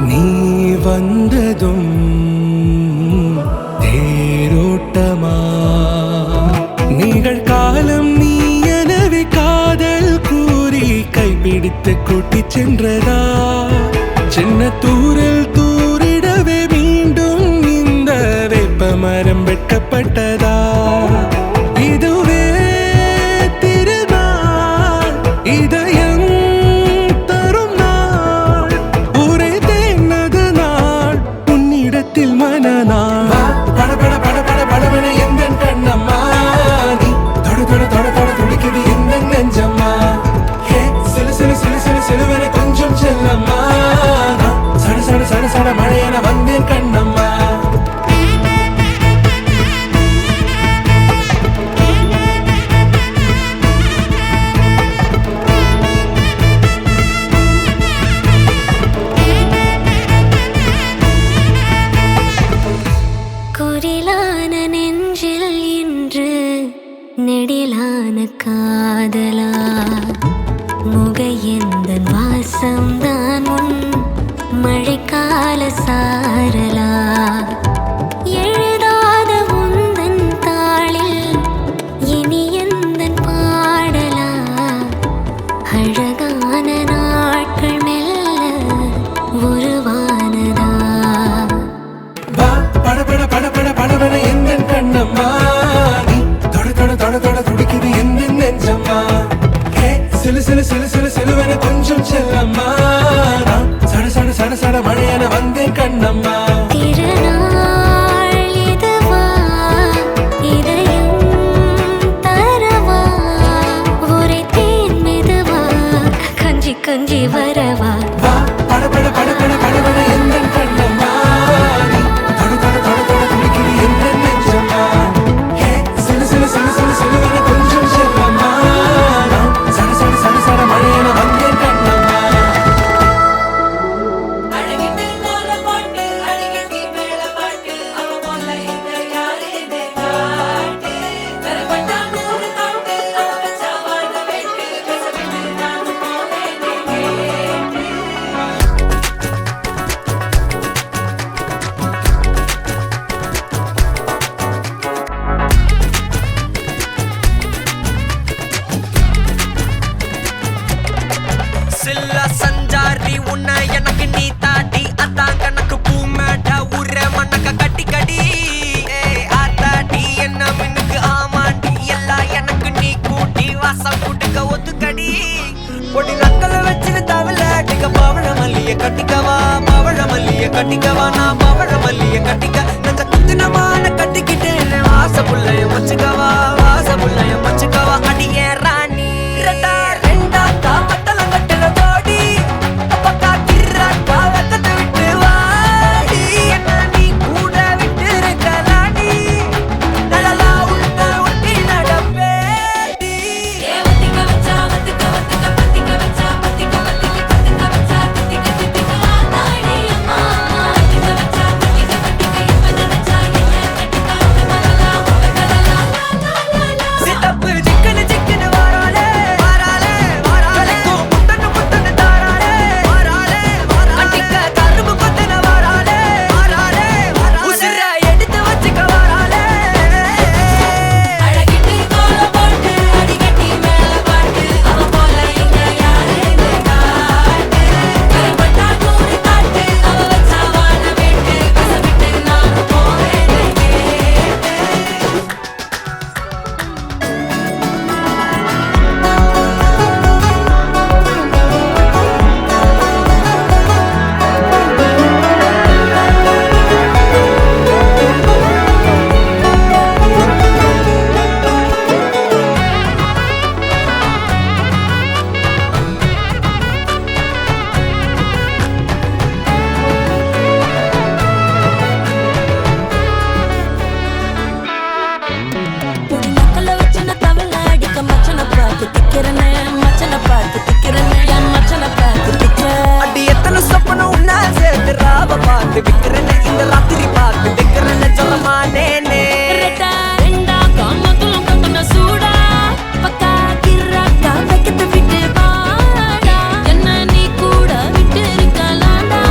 நீ வந்ததும் தேரோட்டமா நிகழ்காலம் நீ எனவே காதல் பிடித்து கூட்டி சென்றதா சின்ன தூரில் தூரிடவே மீண்டும் இந்த வேப்ப மரம் வெட்டப்பட்டதா இதுவே திருநாள் இதயம் தரும் நாள் ஒரே தேனது நாள் உன்னிடத்தில் மனநாள் பட பட பட பட படவென எந்த கண்ணம்மா நீ தொட தொட தொட தொட துடிக்குது எந்த நெஞ்சம்மா ஹே சிலு சிலு சிலு சிலு சிலுவென கொஞ்சம் செல்லம்மா சட சட சட சட மழையென வந்தேன் கண்ணம்மா குரிலான நெஞ்சில் இன்று நெடிலான காதலா முகையெந்தன் வாசம்தான் உன் மழைக்கால சாரலா எழுதாத உந்தன் தாளில் இனி எந்தன் பாடலா அழகான நாட்கள் மெல்ல உருவானதா பட பட பட பட படவென எந்த கண்ணம்மா நீ தொட தொட தொட தொட துடிக்குது எந்த நெஞ்சம்மா ஹே சிலு சிலு சிலு சிலு சிலுவென கொஞ்சம் செல்லம்மா சட சட சட சட மழையென வந்தேன் கண்ணம்மா திருநாள் இதுவா இதயம் தரவா ஒரே தேன் மெதுவா கஞ்சி கஞ்சி வரவா பட பட பட பட படவென எந்த கண்ணம்மா நீ தொட தொட தொட தொட துடிக்குது எந்த நெஞ்சம்மா ஹே சிலு சிலு சிலு சிலு சிலுவென கொஞ்சம் செல்லம்மா சட சட சட சட மழையென வந்தேன் கண்ணம்மா சில்ல சஞ்சாரி உன்னை எனக்கு நீ தாட்டி அதான் கணக்கு பூ மேட்ட உர மண்ணக்க கட்டி கடி ஆத்தாட்டி என்ன மின்னுக்கு ஆமாண்டி எல்லாம் எனக்கு நீ கூட்டி வாசம் கூட்டுக்க ஒத்துக்கடி பொடி நக்கல வச்சுட்டு தவள அடிக்க பவழ மல்லிய கட்டிக்கவா பவழ மல்லிய கட்டிக்கவா நான் பவழ மல்லிய கட்டிக்க நஞ்ச குத்தினமான கட்டிக்கிட்டு வாச புள்ளைய வச்சுக்கவா வாச புள்ளைய வச்சுக்கவா அடியே ராணி ரெண்டா ரெண்டா தாமத்தல கட்டுற ஜோடி பக்கா கிராக்கா வெக்கத்தை விட்டு வாடி என்ன நீ கூட விட்டு இருக்கலாடி நலலா உள்ள ஒட்டி நடப்பேடி வத்திக்க வச்சா வத்திக்க வத்திக்க பத்திக்க வச்சா பத்திக்க வத்திக்க பத்திக்க வச்சா பத்திக்க தித்திக்க ஆத்தாடி அம்மா வத்திக்க வச்சா பத்திக்க பத்திக்க இப்ப நினைச்சா என்ன கட்டிக்கா மலலா உலகலலா சித்தப்பு சிக்கனு சிக்கனு வாராளே வாராளே வாராளே முத்தனு முத்தனு தாராளே வாராளே வாராளே அடிக்க கரும்பு கொத்தன வாராளே வாராளே வாராளே உசிர எடுத்து வச்சுக்க வாராளே அழகிட்டு கோல போட்டு அடிக்கட்டி மேல பாட்டு அவ போல இங்க யாருன்னு காட்டு கருப்பட்டா நூறு காட்டு அவ வச்சா வாழ வேட்டு கசவிட்டு நானும் போவேன்னு கேட்டு பொடி நக்கல வச்சுன தவள அடிக்க மச்சனை பார்த்து திக்கிறனே மச்சனை பார்த்து திக்கிறனே என் மச்சனை பார்த்து திக்கிற அடி எத்தனை சொப்பன உன்னா சேர்த்து ராவ பார்த்து விக்கிறேன்னு இந்த ராத்திரி பார்த்து விக்கிறேன்னு சொல்லமானேனே ரெட்டா ரெண்டா காமத்துலம் கத்துன சூடா பக்கா கிராக்கா வைக்கத்தை விட்டு வாடா என்ன நீ கூட விட்டு இருக்கலாம்டா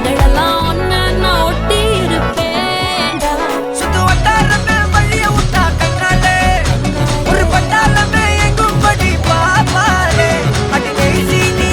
கடலாம் ஒன்னு நான் ஒட்டி இருப்பேன்டா சுத்து வட்டாரமே வழிய விட்டா கண்ணாலே ஒரு பட்டாளமே எங்கும் படி பாப்பாலே அடி நெய்சி நீ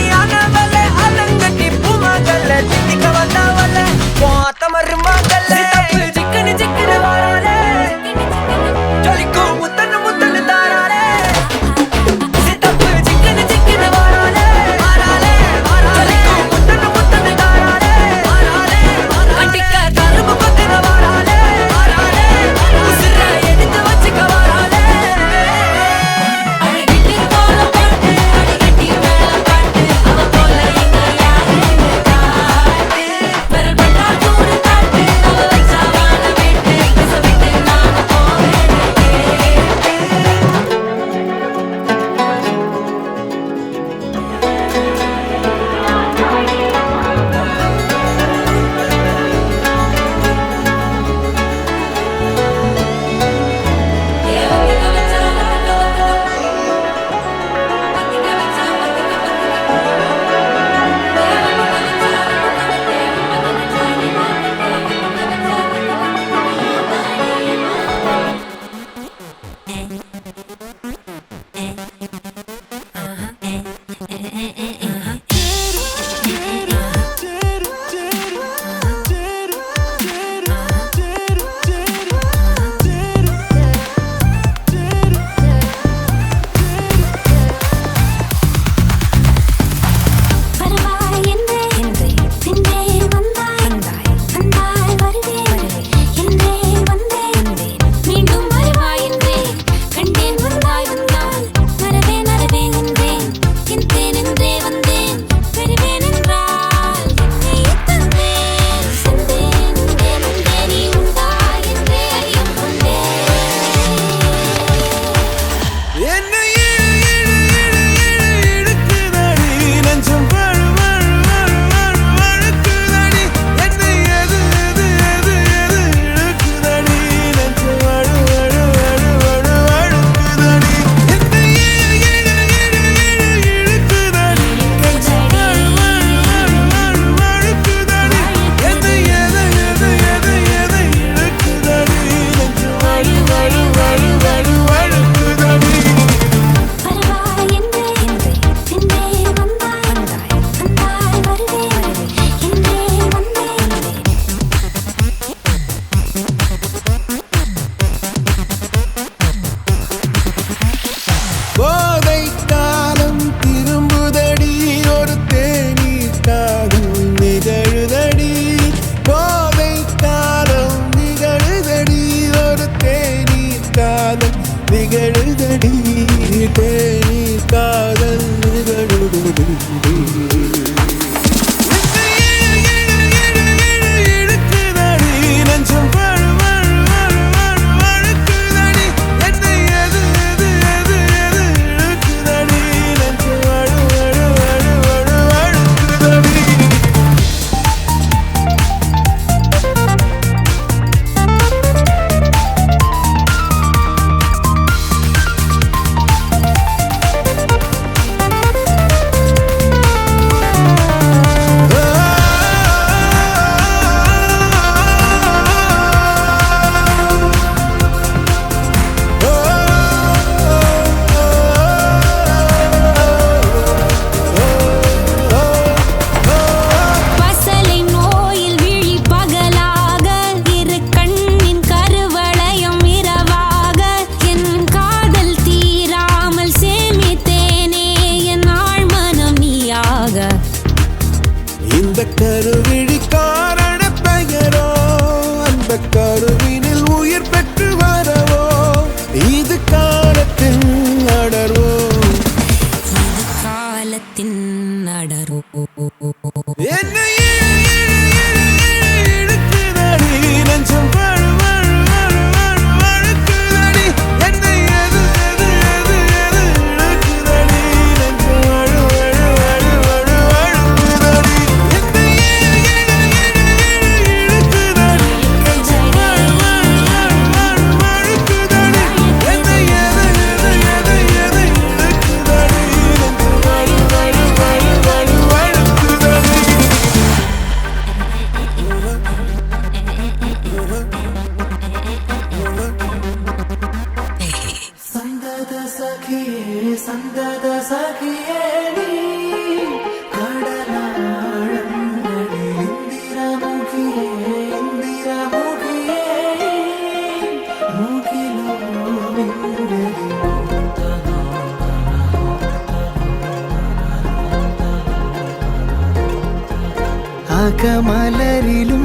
അകമലരിലും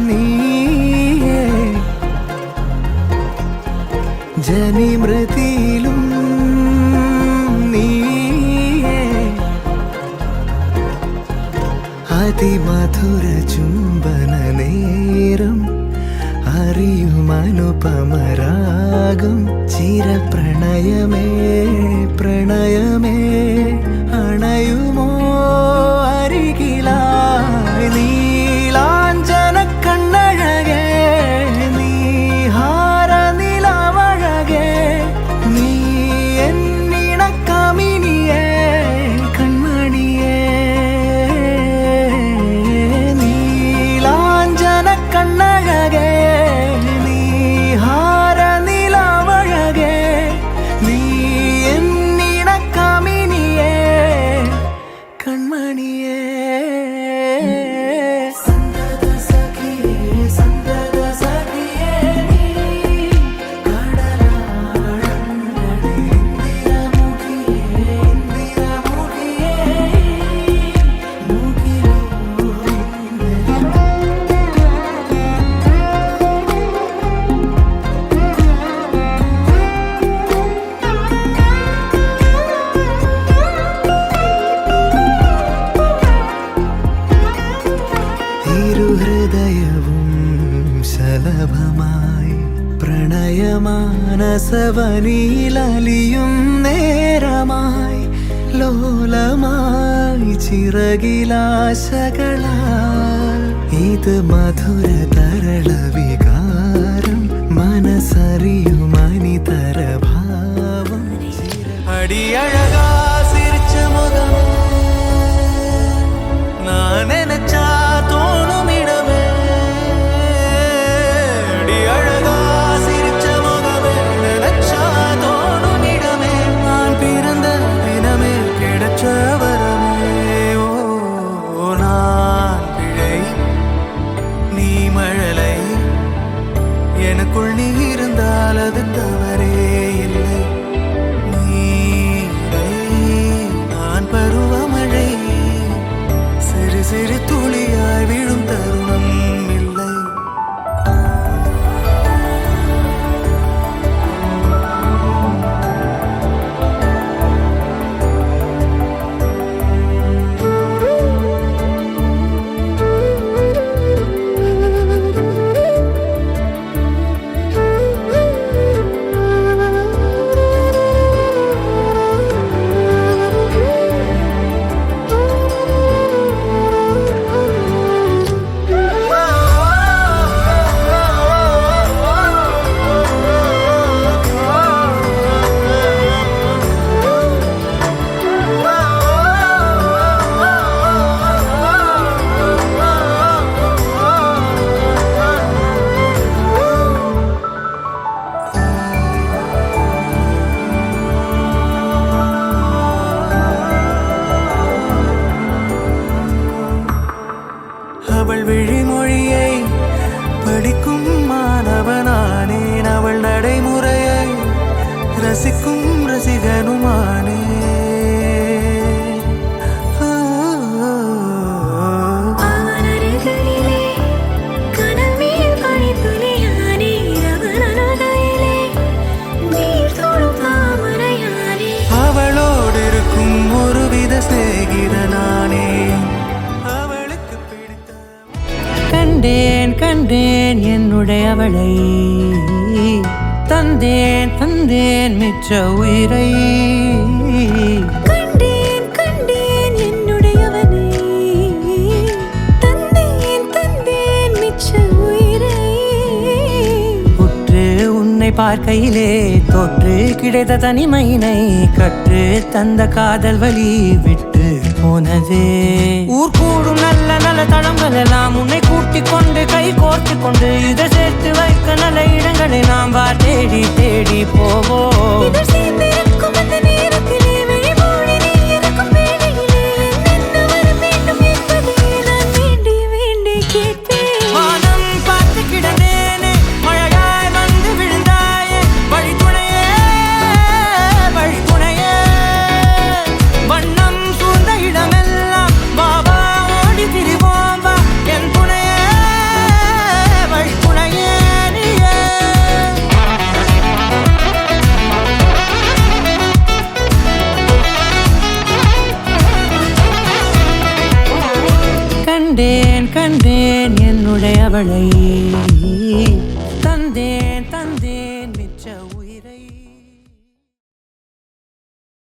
നീയേ ജനിമൃതിയിലും നീയേ അതിമധുര ചുംബന നേരം അറിയുമനുപമരാഗം ചിരപ്രണയമേ പ്രണയമേ അണയുമോ അരികിലായി നീലാഞ്ജന കണ്ണഴകേ നീഹാര നിലവഴകേ നീ എന്നിണക്കമിനിയേ കൺമണിയേ നീലാഞ്ജന കണ്ണഴകേ നീഹാര നിലവഴകേ നീ എന്നിണക്ക பனியில் அலியும் நேரமாய் லோலமாய் ചിറകിലാശകളാൽ ഇത് മധുര തരള വികാരം മനസ്സറിയും അനിതര ഭാവം അടിയഴകാ സിരിച്ച മുഖം நான் நினைச்சா தோணும் இடமே அடியழகா சிரிச்ச முகமே நினைச்சா தோணும் இடமே நான் பிறந்த தினமே கிடைச்ச வரமே ஓ நான் பிழை நீ மழலை எனக்குள் நீ இருந்தால் அது தவறே இல்லை நீரை நான் பருவமழை சிறு சிறு துளியாய் விழும் தருணம் இல்லை அவள் விழிமொழியை படிக்கும் மாணவனானேன் அவள் நடைமுறையை ரசிக்கும் ரசிகனுமானே அவளோடு இருக்கும் ஒருவித சிநேகிதனானே அவளுக்கு பிடித்த கண்டேன் கண்டேன் என்னுடையவளை தந்தேன் தந்தேன் மிச்ச உயிரை கண்டேன் கண்டேன் என்னுடையவனை தந்தேன் தந்தேன் மிச்ச உயிரை உற்று உன்னை பார்க்கையிலே தொற்று கிடைத்த தனிமையினை கற்று தந்த காதல் வழி விட்டு போனதே ஊர் கூடும் நல்ல நல்ல தளங்கள் எல்லாம் உன்னை கூட்டிக் கொண்டு கை கோர்த்து கொண்டு இதை சேர்த்து வைக்க நல்ல இடங்களை நாம் வா தேடி தேடி போவோம் இதழ் சேர்ந்திருக்கும் அந்த நேரத்திலே விழிமூடி நீ இருக்கும் வேளையிலே என்னென்ன வர வேண்டும் என்பதை நான் வேண்டி வேண்டி கேட்பேன் வானம் பார்த்து கிடந்தேனே மழையாய் வந்து விழுந்தாயே வழித்துணையே வழித்துணையே வண்ணம் சூழ்ந்த இடமெல்லாம் பாபா ஓடி திரிவோம் வா என் துணையே வழித்துணையே நீயே கண்டேன் கண்டேன் என்னுடையவளை